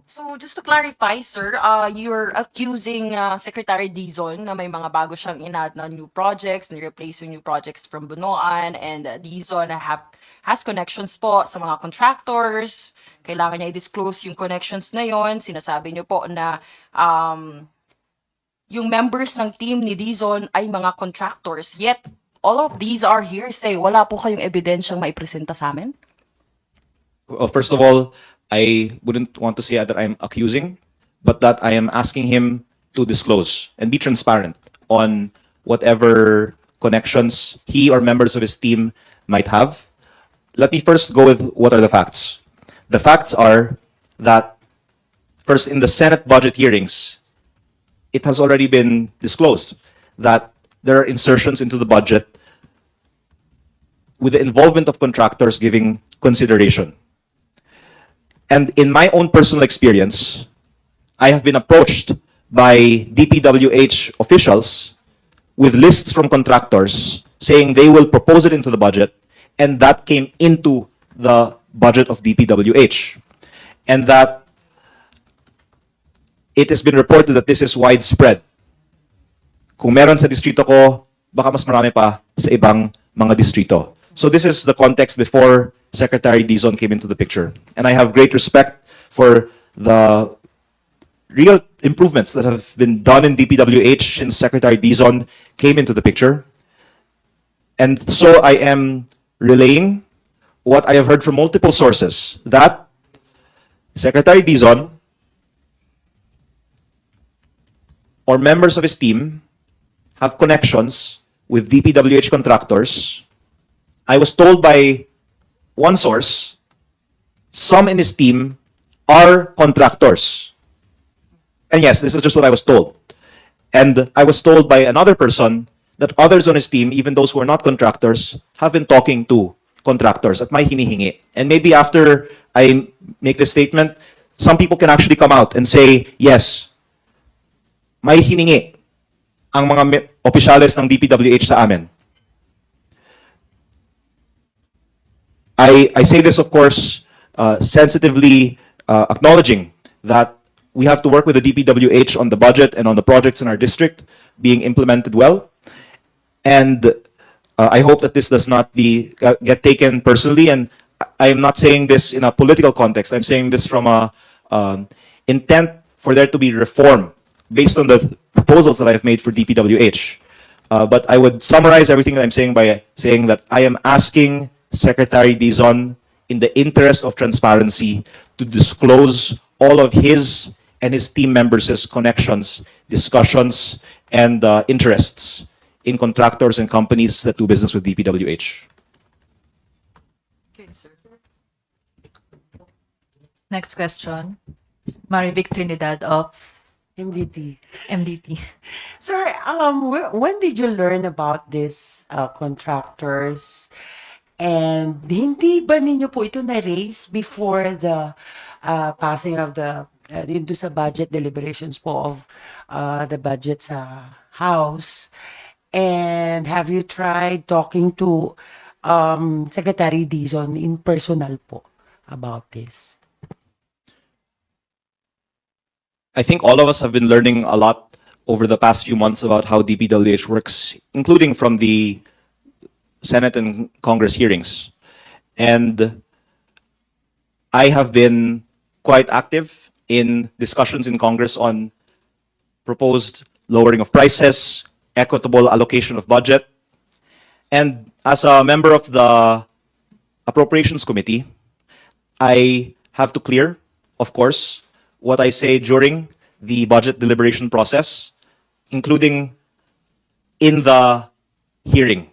So just to clarify, sir, you're accusing Secretary Dizon na may mga bago siyang in-add na new projects, ni-replace yung new projects from Bunoan, and Dizon has connections po sa mga contractors. Kailangan niya i-disclose yung connections na yon. Sinasabi niyo po na yung members ng team ni Dizon ay mga contractors. Yet, all of these are hearsay. Wala po kayong ebidensyang maipresenta sa amin? Well, first of all, I wouldn't want to say that I'm accusing, but that I am asking him to disclose and be transparent on whatever connections he or members of his team might have. Let me first go with what are the facts. The facts are that, first, in the Senate budget hearings, it has already been disclosed that there are insertions into the budget with the involvement of contractors giving consideration. And in my own personal experience, I have been approached by DPWH officials with lists from contractors saying they will propose it into the budget, and that came into the budget of DPWH. And that it has been reported that this is widespread. Kung meron sa distrito ko, baka mas marami pa sa ibang mga distrito. So this is the context before Secretary Dizon came into the picture. And I have great respect for the real improvements that have been done in DPWH since Secretary Dizon came into the picture. And so I am relaying what I have heard from multiple sources, that Secretary Dizon or members of his team have connections with DPWH contractors. I was told by one source, some in his team are contractors. And yes, this is just what I was told. And I was told by another person that others on his team, even those who are not contractors, have been talking to contractors at may hinihingi. And maybe after I make this statement, some people can actually come out and say, yes, may hiningi ang mga opisyales ng DPWH sa amin. I say this, of course, sensitively acknowledging that we have to work with the DPWH on the budget and on the projects in our district being implemented well. And I hope that this does not get taken personally. And I am not saying this in a political context. I'm saying this from a intent for there to be reform based on the proposals that I've made for DPWH. But I would summarize everything that I'm saying by saying that I am asking Secretary Dizon, in the interest of transparency, to disclose all of his and his team members' connections, discussions, and interests in contractors and companies that do business with DPWH. Okay, sir. Next question. Marivic Trinidad of MDT. MDT. Sir, when did you learn about this contractors? And hindi ba ninyo po ito na-raise before the passing of the into sa budget deliberations po of the budget sa House? And have you tried talking to Secretary Dizon in personal po about this? I think all of us have been learning a lot over the past few months about how DPWH works, including from the Senate and Congress hearings. And I have been quite active in discussions in Congress on proposed lowering of prices, equitable allocation of budget. And as a member of the Appropriations Committee, I have to clear, of course, what I say during the budget deliberation process, including in the hearing.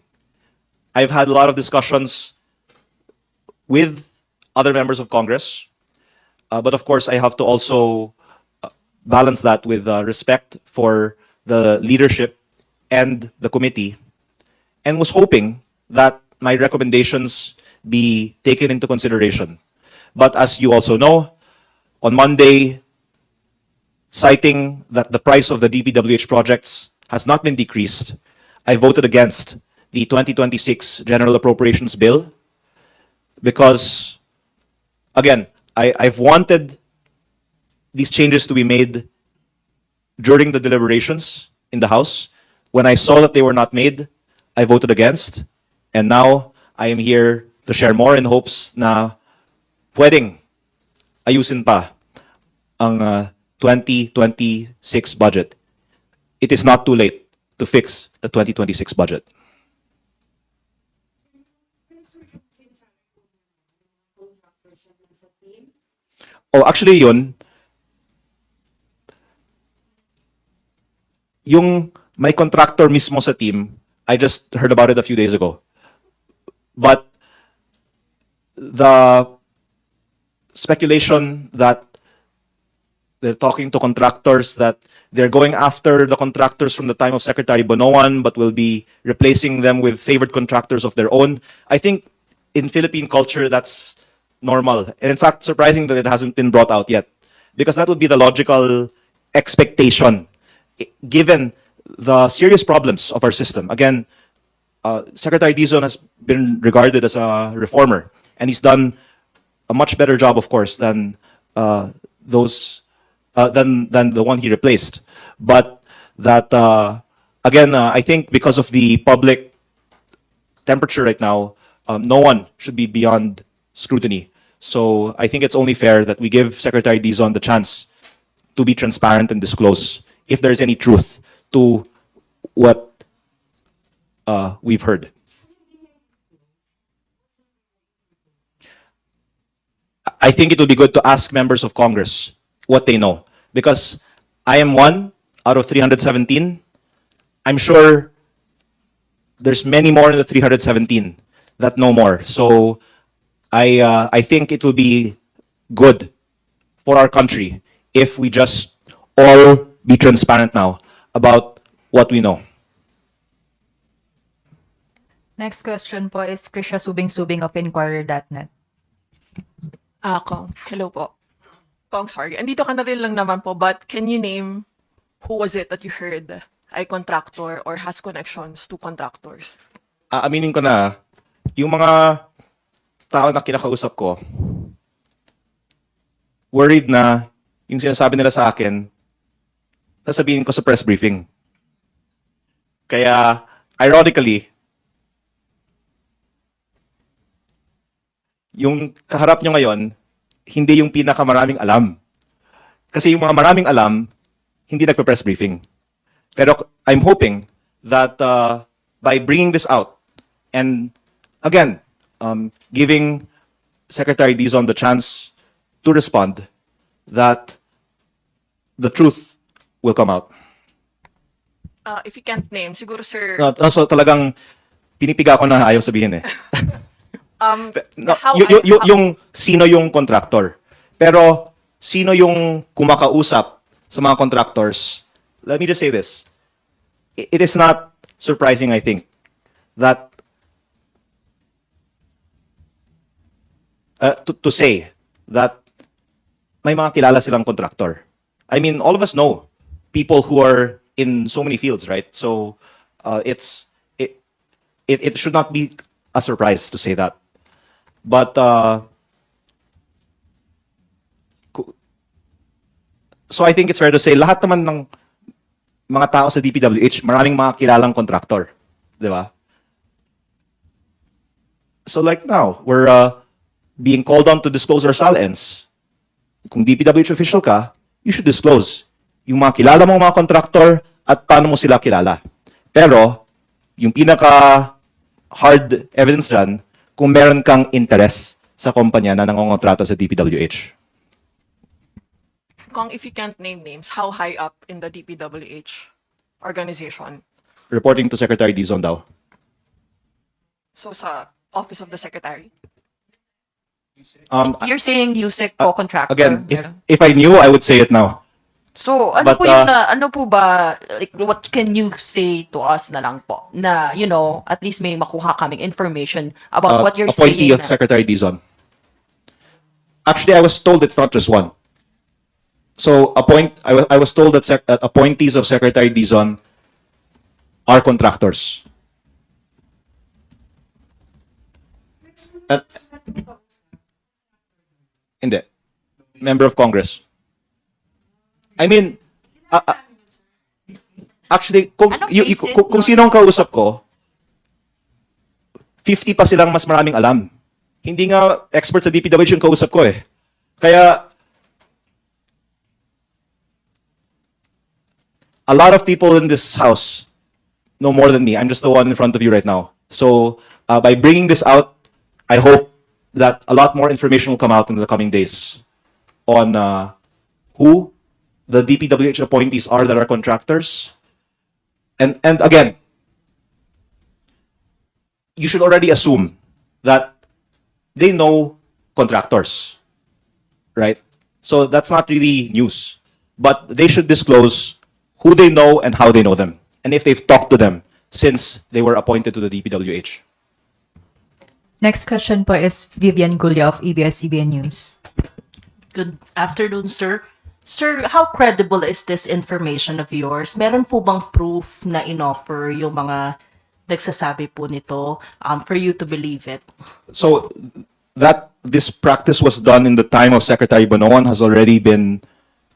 I've had a lot of discussions with other members of Congress, but of course I have to also balance that with respect for the leadership and the committee, and was hoping that my recommendations be taken into consideration. But as you also know, on Monday, citing that the price of the DPWH projects has not been decreased, I voted against the 2026 General Appropriations Bill because, again, I've wanted these changes to be made during the deliberations in the House. When I saw that they were not made, I voted against. And now I am here to share more in hopes na pwedeng ayusin pa ang 2026 budget. It is not too late to fix the 2026 budget. Oh, actually yun, yung may contractor mismo sa team, I just heard about it a few days ago. But the speculation that they're talking to contractors, that they're going after the contractors from the time of Secretary Bonoan, but will be replacing them with favored contractors of their own. I think in Philippine culture, that's normal. And in fact, surprising that it hasn't been brought out yet. Because that would be the logical expectation, given the serious problems of our system. Again, Secretary Dizon has been regarded as a reformer, and he's done a much better job, of course, than than the one he replaced. But that again, I think because of the public temperature right now, no one should be beyond scrutiny. So I think it's only fair that we give Secretary Dizon the chance to be transparent and disclose if there's any truth to what we've heard. I think it would be good to ask members of Congress what they know, because I am one out of 317. I'm sure there's many more in the 317 that know more. So I think it will be good for our country if we just all be transparent now about what we know. Next question po is Krisha Subing-Subing of Inquirer.net. Kong, hello po. Kong, sorry. Andito ka na rin lang naman po, but can you name who was it that you heard ay contractor or has connections to contractors? Aminin ko na, yung mga tao na kinakausap ko, worried na yung sinasabi nila sa akin, sasabihin ko sa press briefing. Kaya, ironically, yung kaharap nyo ngayon, hindi yung pinakamaraming alam. Kasi yung mga maraming alam, hindi nagpa-press briefing. Pero I'm hoping that by bringing this out, and again, giving Secretary Dizon the chance to respond, that the truth will come out. If you can't name, siguro sir, So talagang pinipiga ko na ayaw sabihin eh. No, how yung sino yung contractor. Pero sino yung kumakausap sa mga contractors? Let me just say this. It is not surprising, I think, that to say that may mga kilala silang contractor. I mean, all of us know people who are in so many fields, right? So it should not be a surprise to say that. But so I think it's fair to say lahat naman ng mga tao sa DPWH, maraming mga kilalang contractor, di ba? So like now, we're being called on to disclose our SALNs. Kung DPWH official ka, you should disclose yung mga kilala mong mga contractor at paano mo sila kilala. Pero yung pinaka hard evidence dyan, kung meron kang interest sa kumpanya na nangongontrata sa DPWH. Kong, if you can't name names, how high up in the DPWH organization? Reporting to Secretary Dizon daw. So sa Office of the Secretary? You're saying USEC co-contractor. Again, if I knew, I would say it now. So, ano But, po yung ano po ba, like, what can you say to us na lang po? Na, you know, at least may makuha kaming information about what you're appointee saying. of Secretary Dizon. Actually, I was told it's not just one. So, I was told that appointees of Secretary Dizon are contractors. At, hindi. Member of Congress. I mean, actually, Anong basis kung nun? sino ang kausap ko, 50 pa silang mas maraming alam. Hindi nga expert sa DPWH yung kausap ko eh. Kaya, a lot of people in this house know more than me. I'm just the one in front of you right now. So, by bringing this out, I hope that a lot more information will come out in the coming days on who the DPWH appointees are that are contractors. And again, you should already assume that they know contractors, right? So that's not really news. But they should disclose who they know and how they know them, and if they've talked to them since they were appointed to the DPWH. Next question po is Vivian Gulia of ABS-CBN News. Good afternoon, sir. Sir, how credible is this information of yours? Meron po bang proof na inoffer yung mga nagsasabi po nito for you to believe it? So that this practice was done in the time of Secretary Bonoan has already been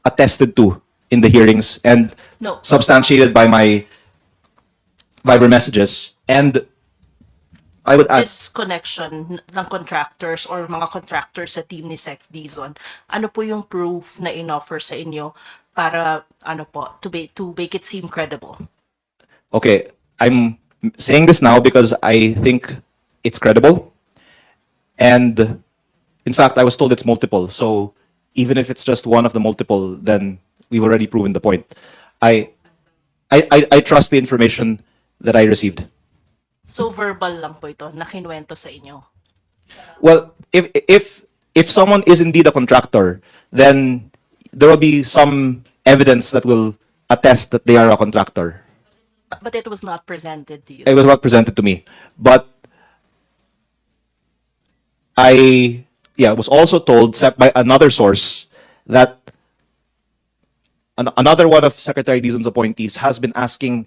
attested to in the hearings and No. substantiated by my Viber messages. And I would add, This connection ng contractors or mga contractors sa team ni Sec Dizon, ano po yung proof na inoffer sa inyo para ano po to make it seem credible? okay, I'm saying this now because I think it's credible. And in fact, I was told it's multiple. So even if it's just one of the multiple, then we've already proven the point. I trust the information that I received. So verbal lang po ito na kinuwento sa inyo. Well, if someone is indeed a contractor, then there will be some evidence that will attest that they are a contractor. But it was not presented to you. It was not presented to me, but I was also told by another source that another one of Secretary Dizon's appointees has been asking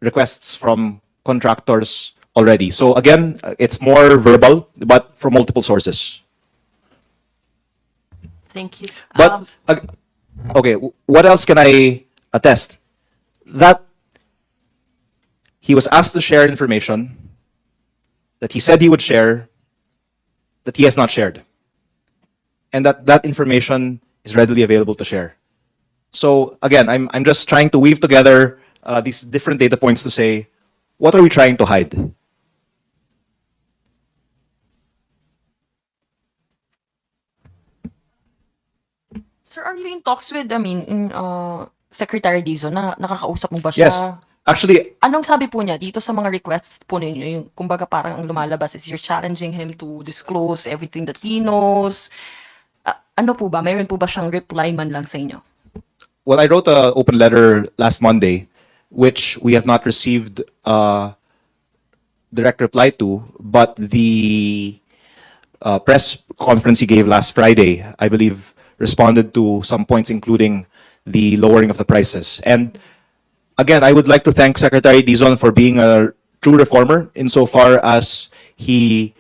requests from contractors already. So again, it's more verbal, but from multiple sources. Thank you. But okay, what else can I attest? That he was asked to share information that he said he would share, that he has not shared, and that information is readily available to share. So again, I'm just trying to weave together these different data points to say, what are we trying to hide? Sir, are you in talks with, Secretary Dizon na nakakausap mo ba siya? Yes, actually, Anong sabi po niya dito sa mga requests po ninyo? Yung, kumbaga parang ang lumalabas is you're challenging him to disclose everything that he knows. Ano po ba? Mayroon po ba siyang reply man lang sa inyo? well, I wrote an open letter last Monday, which we have not received direct reply to, but the press conference he gave last Friday, I believe, responded to some points, including the lowering of the prices. And again, I would like to thank Secretary Dizon for being a true reformer insofar as he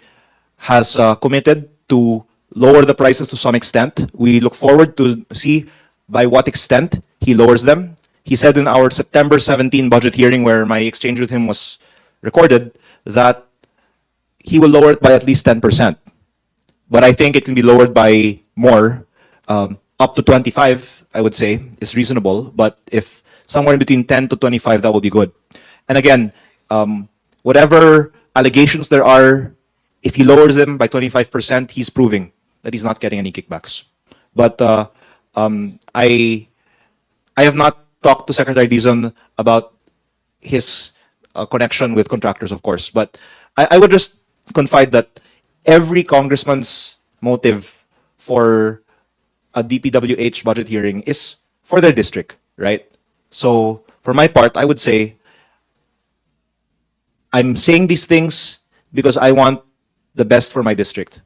has committed to lower the prices to some extent. We look forward to see by what extent he lowers them. He said in our September 17 budget hearing, where my exchange with him was recorded, that he will lower it by at least 10%. But I think it can be lowered by more. Up to 25, I would say, is reasonable. But if somewhere in between 10 to 25, that will be good. And again, whatever allegations there are, if he lowers them by 25%, he's proving that he's not getting any kickbacks. But I have not talked to Secretary Dizon about his connection with contractors, of course. But I would just confide that every congressman's motive for a DPWH budget hearing is for their district, right? So for my part, I would say I'm saying these things because I want the best for my district.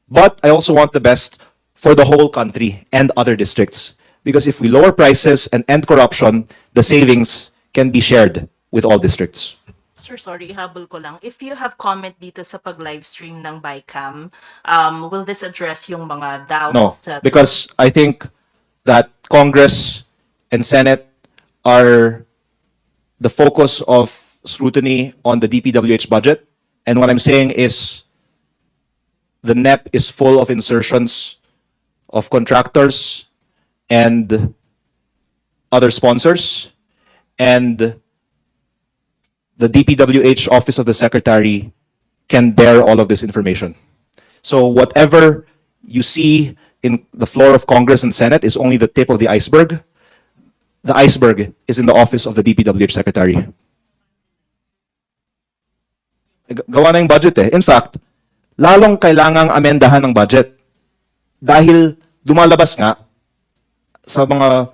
But I also want the best for the whole country and other districts. Because if we lower prices and end corruption, the savings can be shared with all districts. Sir, sorry, habol ko lang. If you have comment dito sa pag-livestream ng BICAM, will this address yung mga doubts? No, that- because I think that Congress and Senate are the focus of scrutiny on the DPWH budget. And what I'm saying is the NEP is full of insertions of contractors and other sponsors. And the DPWH Office of the Secretary can bear all of this information. So whatever you see in the floor of Congress and Senate is only the tip of the iceberg. The iceberg is in the office of the DPWH Secretary. Gawa na yung budget eh. In fact, lalong kailangang amendahan ng budget dahil lumalabas nga sa mga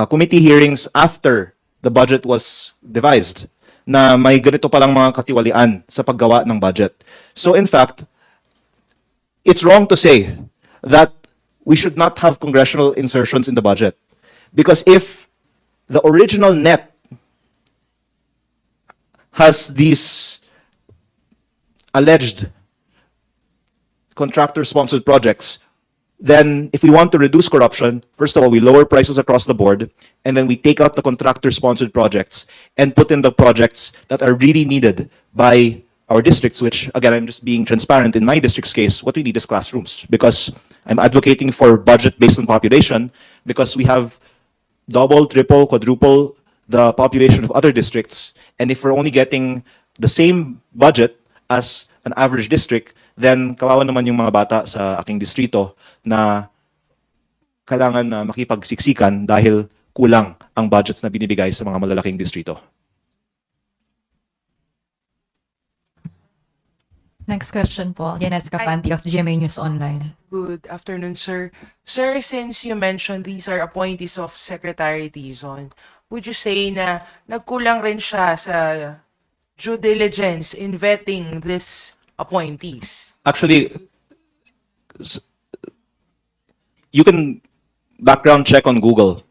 committee hearings after the budget was devised na may ganito palang mga katiwalian sa paggawa ng budget. So in fact, it's wrong to say that we should not have congressional insertions in the budget. Because if the original NEP has these alleged contractor-sponsored projects, then if we want to reduce corruption, first of all, we lower prices across the board, and then we take out the contractor-sponsored projects and put in the projects that are really needed by our districts, which, again, I'm just being transparent. In my district's case, what we need is classrooms, because I'm advocating for budget based on population, because we have double, triple, quadruple the population of other districts, and if we're only getting the same budget as an average district, then kawawa naman yung mga bata sa aking distrito na kailangan na makipagsiksikan dahil kulang ang budgets na binibigay sa mga malalaking distrito. Next question po, Yanez Capanti of GMA News Online. Good afternoon, sir. Sir, since you mentioned these are appointees of Secretary Dizon, would you say na nagkulang rin siya sa due diligence in vetting these appointees? Actually, you can background check on Google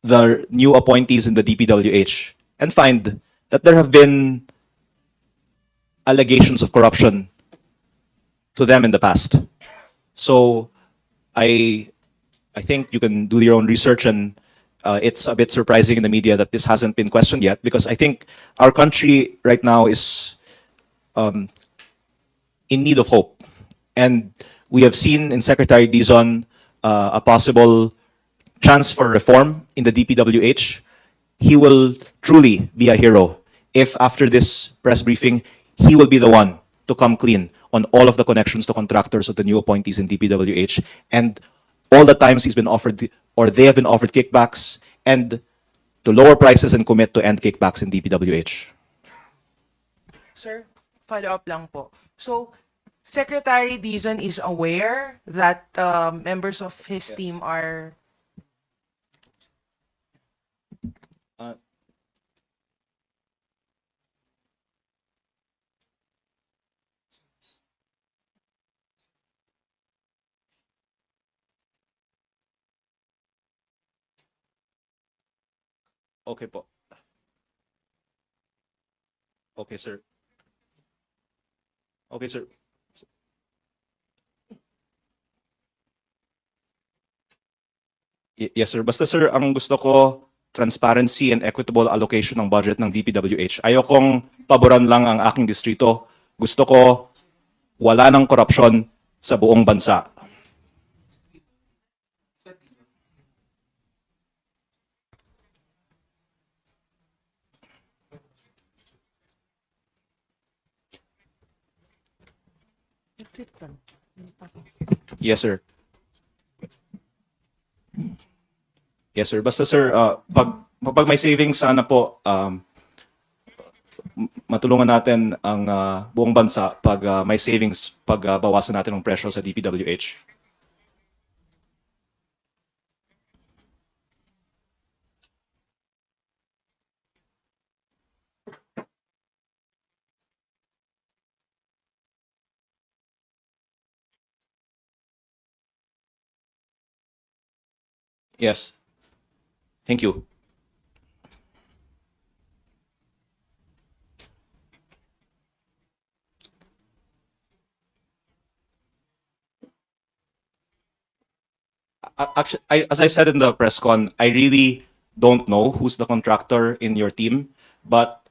the new appointees in the DPWH and find that there have been allegations of corruption to them in the past. So I think you can do your own research, and it's a bit surprising in the media that this hasn't been questioned yet, because I think our country right now is in need of hope. And we have seen in Secretary Dizon a possible chance for reform in the DPWH. He will truly be a hero if after this press briefing, he will be the one to come clean on all of the connections to contractors of the new appointees in DPWH and all the times he's been offered or they have been offered kickbacks, and to lower prices and commit to end kickbacks in DPWH. Sir, follow-up lang po. So, Secretary Dizon is aware that members of his team are... Okay po. Okay, sir. Okay, sir. Yes, sir. Basta, sir, ang gusto ko, transparency and equitable allocation ng budget ng DPWH. Ayokong paboran lang ang aking distrito. Gusto ko wala ng korupsyon sa buong bansa. Yes, sir. Yes, sir. Basta, sir, pag may savings, sana po, matulungan natin ang buong bansa pag may savings, pag bawasan natin ang presyo sa DPWH. Yes. Thank you. Actually, as I said in the press con, I really don't know who's the contractor in your team, but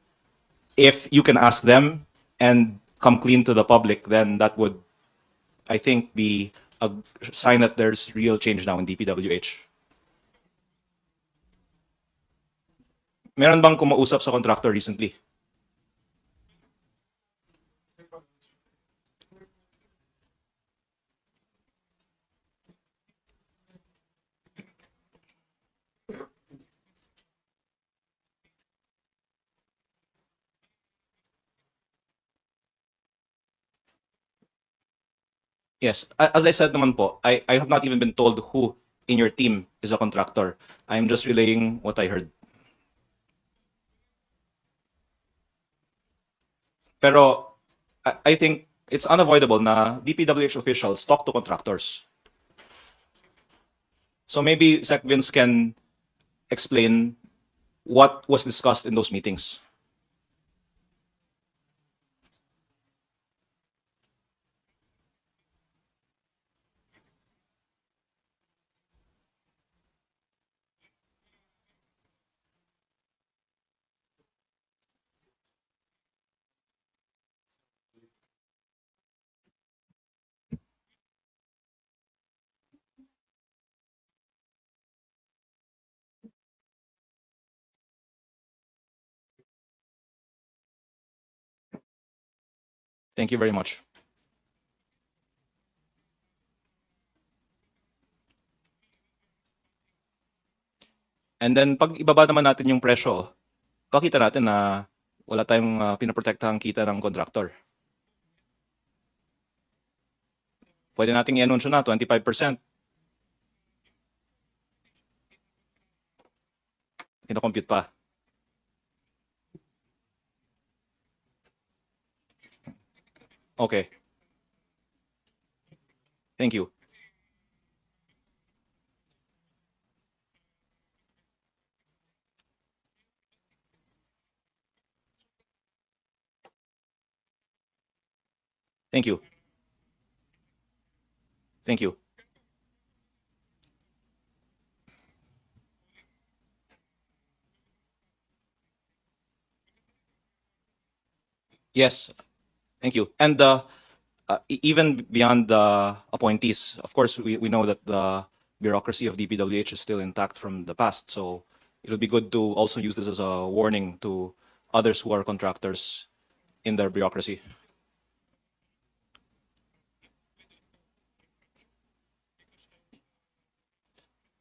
if you can ask them and come clean to the public, then that would, I think, be a sign that there's real change now in DPWH. Meron bang kumausap sa contractor recently? Yes. As I said naman po, I have not even been told who in your team is a contractor. I'm just relaying what I heard. Pero I think it's unavoidable na DPWH officials talk to contractors. So maybe Sec Vince can explain what was discussed in those meetings. Thank you very much. And then pag ibaba naman natin yung presyo, pakita natin na wala tayong pinaprotektahang kita ng contractor. Pwede nating i-anunsyo na 25%. Kino-compute pa. Okay. Thank you. Thank you. Thank you. Yes. Thank you. And even beyond the appointees, of course, we know that the bureaucracy of DPWH is still intact from the past. So it would be good to also use this as a warning to others who are contractors in their bureaucracy.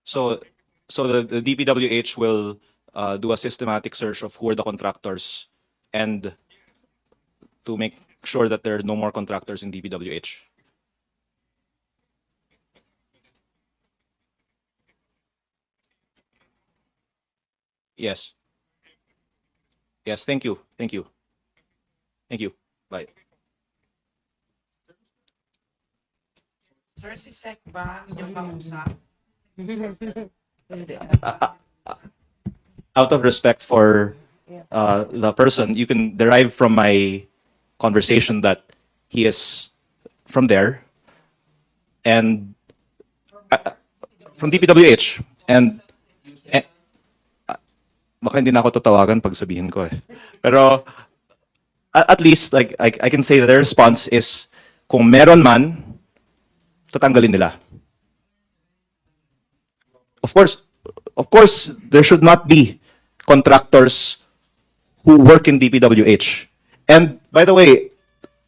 So, the DPWH will do a systematic search of who are the contractors and to make sure that there are no more contractors in DPWH. Yes. Yes, thank you. Thank you. Thank you. Bye. Sir, si Sec ba inyong kausap? Out of respect for the person, you can derive from my conversation that he is from there and from DPWH and baka hindi na ako tatawagan pag sabihin ko eh. Pero at least like I can say that their response is kung meron man tatanggalin nila. Of course, there should not be contractors who work in DPWH. And by the way,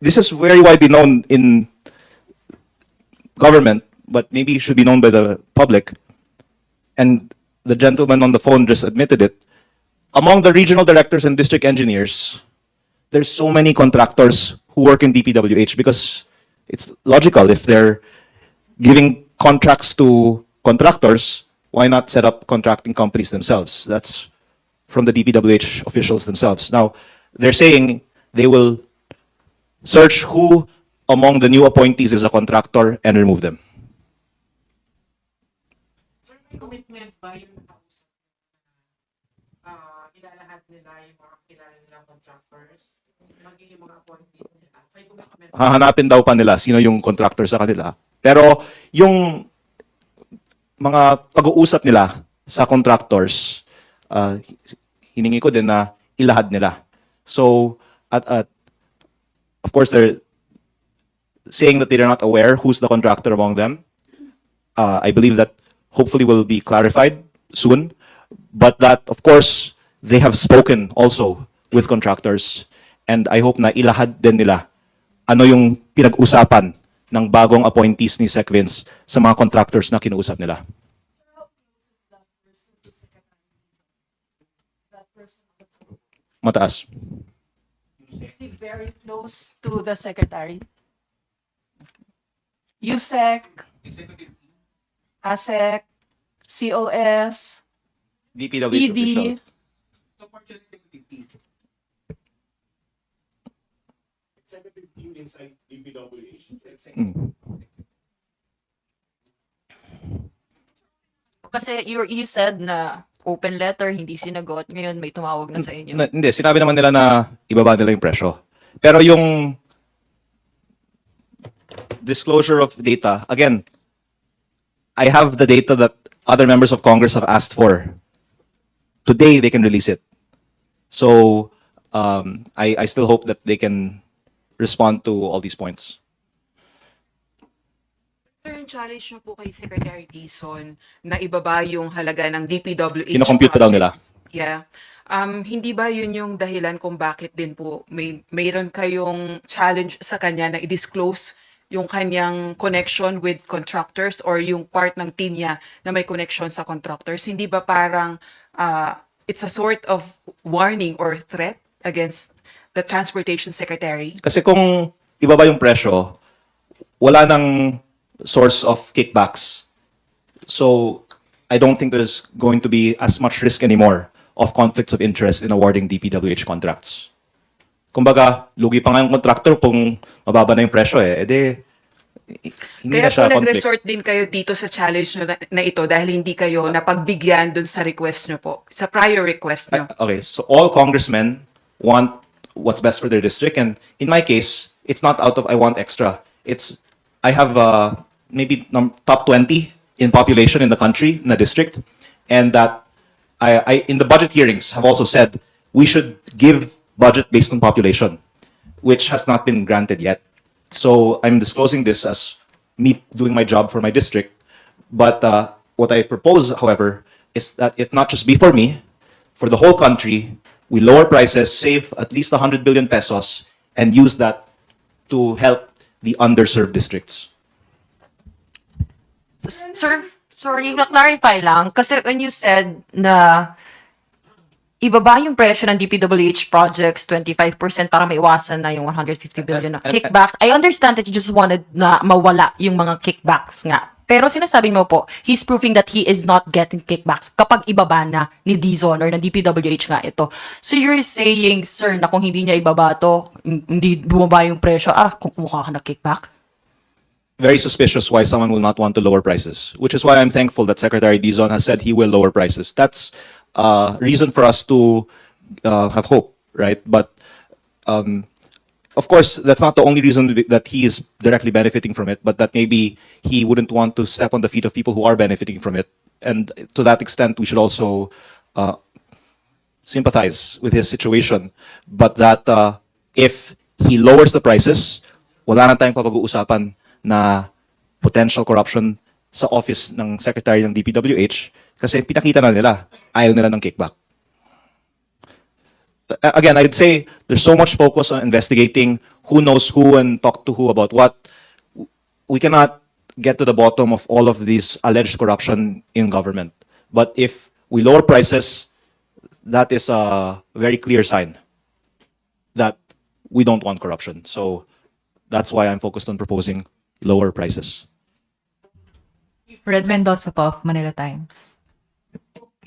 this is very widely known in government, but maybe should be known by the public. And the gentleman on the phone just admitted it. Among the regional directors and district engineers, there's so many contractors who work in DPWH because it's logical if they're giving contracts to contractors, why not set up contracting companies themselves? That's from the DPWH officials themselves. Now, they're saying they will search who among the new appointees is a contractor and remove them. Commitment ba yung nakausap? Ilalahat nila yung mga kilala nilang contractors, maging yung mga appointees nila. May commitment. Hahanapin daw pa nila sino yung contractor sa kanila. Pero yung mga pag-uusap nila sa contractors, hiningi ko din na ilahad nila. So, of course, they're saying that they're not aware who's the contractor among them. I believe that hopefully will be clarified soon. But that, of course, they have spoken also with contractors. And I hope na ilahad din nila ano yung pinag-usapan ng bagong appointees ni Sec Vince sa mga contractors na kinuusap nila. Mataas. Is he very close to the secretary? USEC, ASEC, COS, DPWH ED. official. Support yung executive team. Executive team inside DPWH. Mm. Kasi you said na open letter, hindi sinagot. Ngayon may tumawag na sa inyo. Hindi, sinabi naman nila na ibaba nila yung presyo. Pero yung disclosure of data, again, I have the data that other members of Congress have asked for. Today, they can release it. So, I still hope that they can respond to all these points. Sir, yung challenge niyo po kay Secretary Dizon na ibaba yung halaga ng DPWH Kino-compute pa daw nila. projects. Yeah. Hindi ba yun yung dahilan kung bakit din po mayroon kayong challenge sa kanya na i-disclose yung kanyang connection with contractors or yung part ng team niya na may connection sa contractors? Hindi ba parang it's a sort of warning or threat against the Transportation Secretary? Kasi kung ibaba yung presyo, wala nang source of kickbacks. So, I don't think there's going to be as much risk anymore of conflicts of interest in awarding DPWH contracts. Kumbaga, lugi pa nga yung contractor kung mababa na yung presyo eh. Hindi Kaya na po siya conflict. nag-resort din kayo dito sa challenge nyo na ito dahil hindi kayo napagbigyan dun sa request nyo po, sa prior request nyo. Okay, so all congressmen want what's best for their district, and in my case, it's not out of I want extra. It's I have maybe top 20 in population in the country, in the district, and that I in the budget hearings have also said we should give budget based on population, which has not been granted yet. So I'm disclosing this as me doing my job for my district. But what I propose, however, is that it not just be for me, for the whole country, we lower prices, save at least 100 billion pesos, and use that to help the underserved districts. Sir, sorry, clarify lang. Kasi when you said na ibaba yung presyo ng DPWH projects 25% para maiwasan na yung 150 billion na kickbacks. I understand that you just wanted na mawala yung mga kickbacks nga. Pero sinasabi mo po, he's proving that he is not getting kickbacks kapag ibaba na ni Dizon or ng DPWH nga ito. So you're saying, sir, na kung hindi niya ibaba to, hindi bumaba yung presyo, kung kumukha ka na kickback? Very suspicious why someone will not want to lower prices, which is why I'm thankful that Secretary Dizon has said he will lower prices. That's reason for us to have hope, right? But of course, that's not the only reason that he is directly benefiting from it, but that maybe he wouldn't want to step on the feet of people who are benefiting from it. And to that extent, we should also sympathize with his situation. But that if he lowers the prices, wala na tayong papag-uusapan na potential corruption sa office ng Secretary ng DPWH kasi pinakita na nila, ayaw nila ng kickback. Again, I'd say there's so much focus on investigating who knows who and talk to who about what. We cannot get to the bottom of all of this alleged corruption in government. But if we lower prices, that is a very clear sign that we don't want corruption. So that's why I'm focused on proposing lower prices. Red Mendoza po of Manila Times.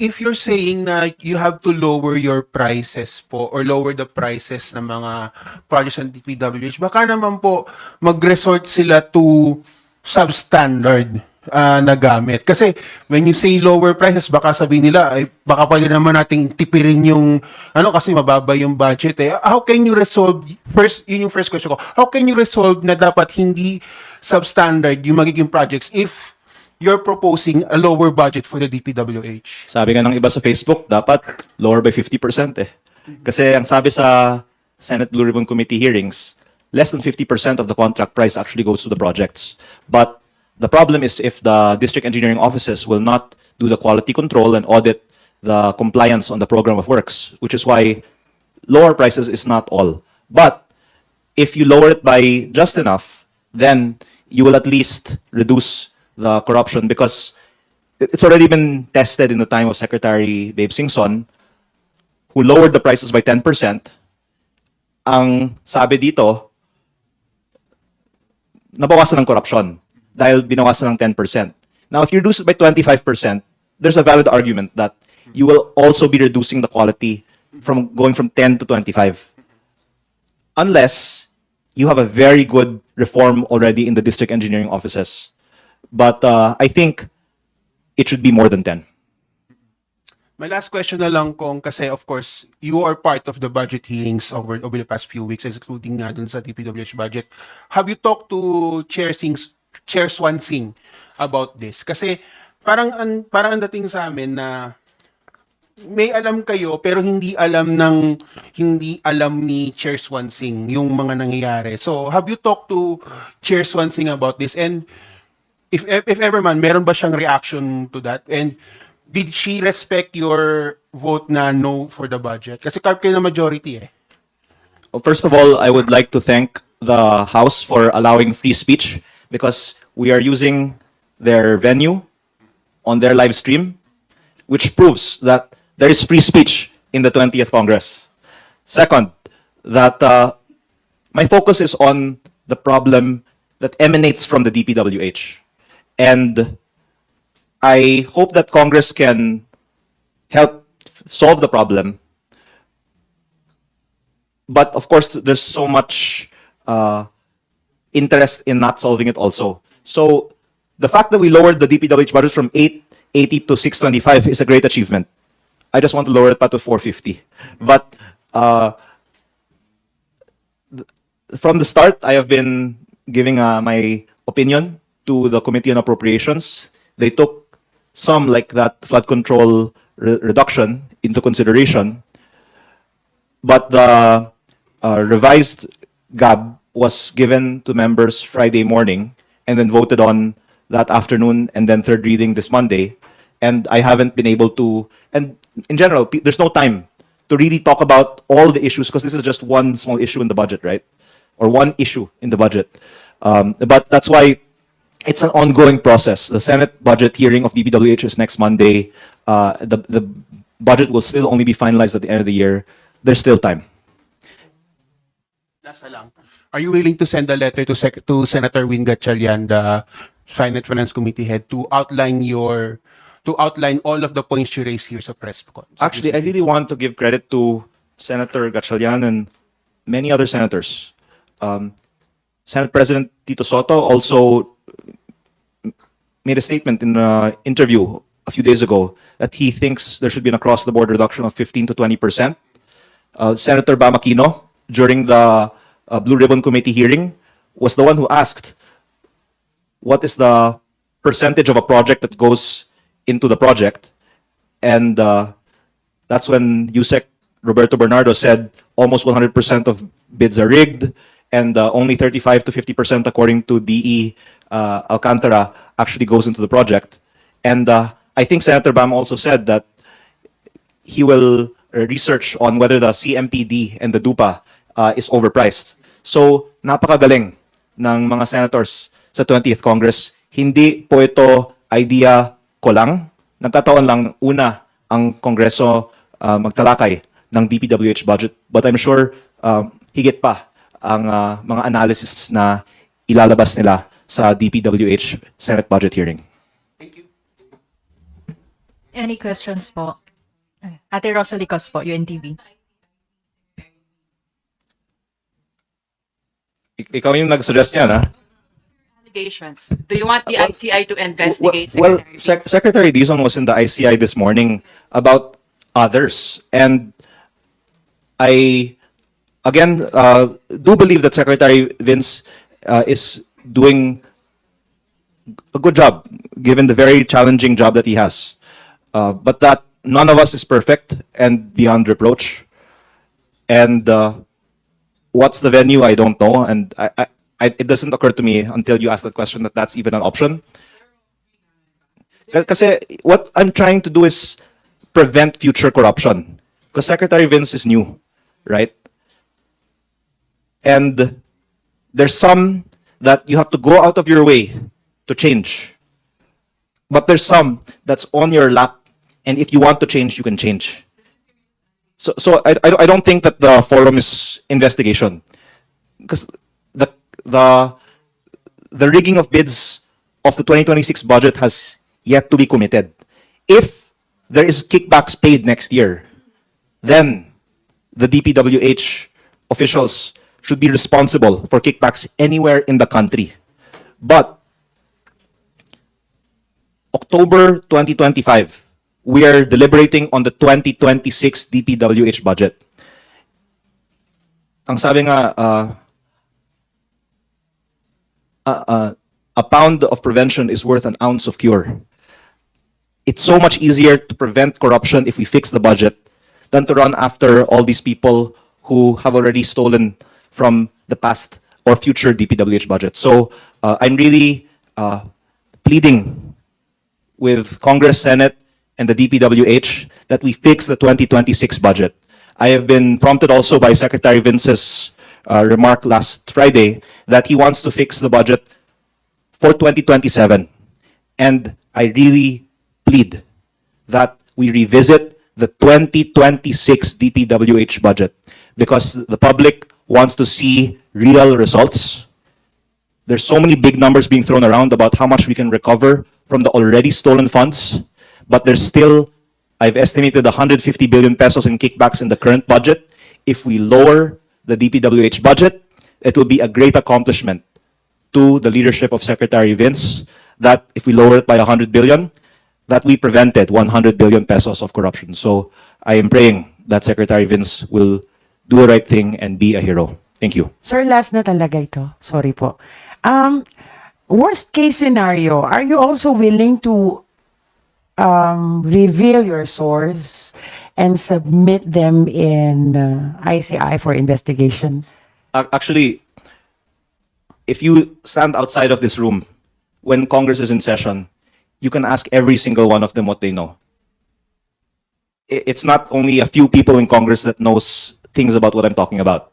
If you're saying na you have to lower your prices po or lower the prices ng mga projects ng DPWH, baka naman po mag-resort sila to substandard na gamit. Kasi when you say lower prices, baka sabihin nila, ay, baka pwede naman nating tipirin yung, kasi mababa yung budget eh. How can you resolve, yun yung first question ko, how can you resolve na dapat hindi substandard yung magiging projects if you're proposing a lower budget for the DPWH? Sabi nga ng iba sa Facebook, dapat lower by 50% eh. Kasi ang sabi sa Senate Blue Ribbon Committee hearings, less than 50% of the contract price actually goes to the projects. But the problem is if the district engineering offices will not do the quality control and audit the compliance on the program of works, which is why lower prices is not all. But if you lower it by just enough, then you will at least reduce the corruption because it's already been tested in the time of Secretary Babe Singson, who lowered the prices by 10%. Ang sabi dito, nabawasan ng corruption dahil binawasan ng 10%. Now, if you reduce it by 25%, there's a valid argument that you will also be reducing the quality from going from 10 to 25. Unless you have a very good reform already in the district engineering offices. But I think it should be more than 10. My last question na lang kung kasi of course you are part of the budget hearings over the past few weeks, including dun sa DPWH budget. Have you talked to Chair Swansing about this? Kasi parang ang dating sa amin na may alam kayo pero hindi alam ni Chair Swansing yung mga nangyayari. So have you talked to Chair Swansing about this? And if ever man, meron ba siyang reaction to that? And did she respect your vote na no for the budget? Kasi carb kayo na majority eh. Well, first of all, I would like to thank the House for allowing free speech because we are using their venue on their live stream, which proves that there is free speech in the 20th Congress. Second, that my focus is on the problem that emanates from the DPWH. And I hope that Congress can help solve the problem. But of course, there's so much interest in not solving it also. So the fact that we lowered the DPWH budget from 880 to 625 is a great achievement. I just want to lower it back to 450. But from the start, I have been giving my opinion to the Committee on Appropriations. They took some, like that flood control reduction, into consideration. But the revised GAB was given to members Friday morning and then voted on that afternoon and then third reading this Monday. And I haven't been able to, and in general, there's no time to really talk about all the issues because this is just one small issue in the budget, right? Or one issue in the budget. But that's why it's an ongoing process. The Senate budget hearing of DPWH is next Monday. The budget will still only be finalized at the end of the year. There's still time. Nasa lang. Are you willing to send a letter to Senator Win Gatchalian, the Senate Finance Committee head, to outline all of the points you raised here sa press con? Actually, I really want to give credit to Senator Gatchalian and many other senators. Senate President Tito Soto also made a statement in an interview a few days ago that he thinks there should be an across-the-board reduction of 15 to 20%. Senator Bamakino, during the Blue Ribbon Committee hearing, was the one who asked, what is the percentage of a project that goes into the project? And that's when Yusek Roberto Bernardo said almost 100% of bids are rigged, and only 35 to 50%, according to DE Alcantara, actually goes into the project. And I think Senator Bam also said that he will research on whether the CMPD and the DUPA is overpriced. So, napakagaling ng mga senators sa 20th Congress. Hindi po ito idea ko lang. Nagkataon lang, una, ang Kongreso magtalakay ng DPWH budget. But I'm sure higit pa ang mga analysis na ilalabas nila sa DPWH Senate budget hearing. Thank you. Any questions po? Ate Rosalie Cos po, UNTV. Ikaw yung nag-suggest yan, ha? investigations? Do you want the Well, ICI to investigate Well, Secretary Vince? Secretary Dizon was in the ICI this morning about others, and I again do believe that Secretary Vince is doing a good job, given the very challenging job that he has. But that none of us is perfect and beyond reproach. And what's the venue? I don't know, and it doesn't occur to me until you ask that question that that's even an option. Kasi what I'm trying to do is prevent future corruption. Because Secretary Vince is new, right? And there's some that you have to go out of your way to change. But there's some that's on your lap, and if you want to change, you can change. So I don't think that the forum is investigation. Because the rigging of bids of the 2026 budget has yet to be committed. If there is kickbacks paid next year, then the DPWH officials should be responsible for kickbacks anywhere in the country. But October 2025, we are deliberating on the 2026 DPWH budget. Ang sabi nga, a pound of prevention is worth an ounce of cure. It's so much easier to prevent corruption if we fix the budget than to run after all these people who have already stolen from the past or future DPWH budget. So I'm really pleading with Congress, Senate, and the DPWH that we fix the 2026 budget. I have been prompted also by Secretary Vince's remark last Friday that he wants to fix the budget for 2027. And I really plead that we revisit the 2026 DPWH budget because the public wants to see real results. There's so many big numbers being thrown around about how much we can recover from the already stolen funds, but there's still, I've estimated 150 billion pesos in kickbacks in the current budget. If we lower the DPWH budget, it will be a great accomplishment to the leadership of Secretary Vince that if we lower it by 100 billion, that we prevented 100 billion pesos of corruption. So I am praying that Secretary Vince will do the right thing and be a hero. Thank you. Sir, last na talaga ito. Sorry po. Worst case scenario, are you also willing to reveal your source and submit them in ICI for investigation? Actually, if you stand outside of this room when Congress is in session, you can ask every single one of them what they know. It's not only a few people in Congress that knows things about what I'm talking about.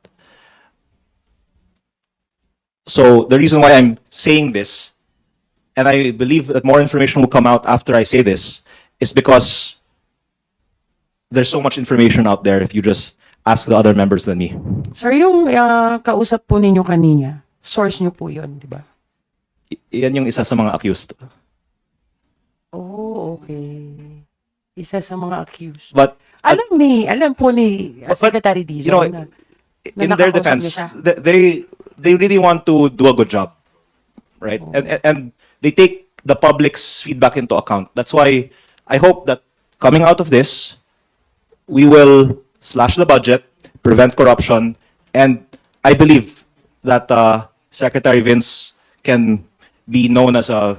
So the reason why I'm saying this, and I believe that more information will come out after I say this, is because there's so much information out there if you just ask the other members than me. Sir, yung kausap po ninyo kanina, source nyo po yun, di ba? Yan yung isa sa mga accused. Oh, okay. Isa sa mga accused. But Alam po ni But- Secretary Dizon you know, na in their nakakausap defense, niya siya. they really want to do a good job, right? And they take the public's feedback into account. That's why I hope that coming out of this, we will slash the budget, prevent corruption, and I believe that Secretary Vince can be known as a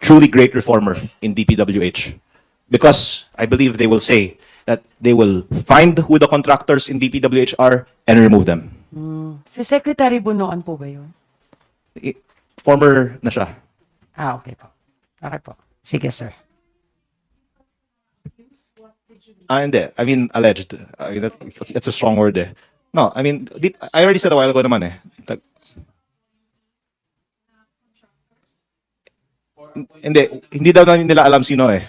truly great reformer in DPWH. Because I believe they will say that they will find who the contractors in DPWH are and remove them. Si Secretary Bunoan po ba yun? Former na siya. Okay po. Okay po. Sige, sir. Hindi. I mean, alleged. I mean, that's a strong word eh. No, I mean, I already said a while ago naman eh. Hindi daw na nila alam sino eh.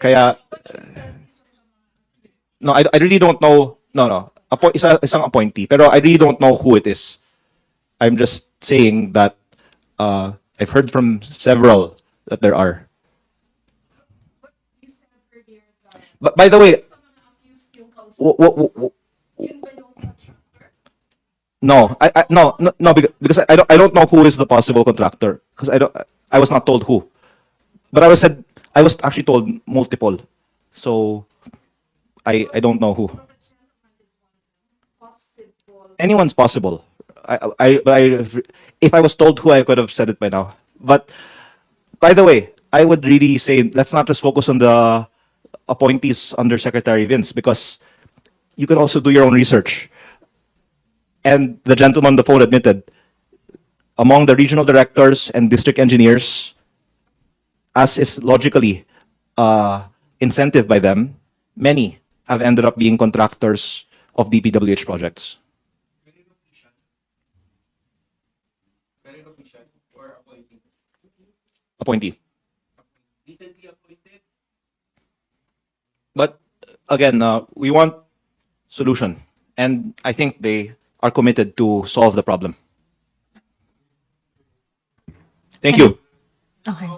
Kaya, no, I really don't know. No. Isang appointee. Pero I really don't know who it is. I'm just saying that I've heard from several that there are. But by the way, No, no, because I don't know who is the possible contractor because I was not told who, but I was actually told multiple, so I don't know who. Anyone's possible. If I was told who, I could have said it by now. But by the way, I would really say let's not just focus on the appointees under Secretary Vince because you can also do your own research. And the gentleman on the phone admitted, among the regional directors and district engineers, as is logically incentive by them, many have ended up being contractors of DPWH projects. Appointee. But again, we want solution, and I think they are committed to solve the problem. Thank you. Okay.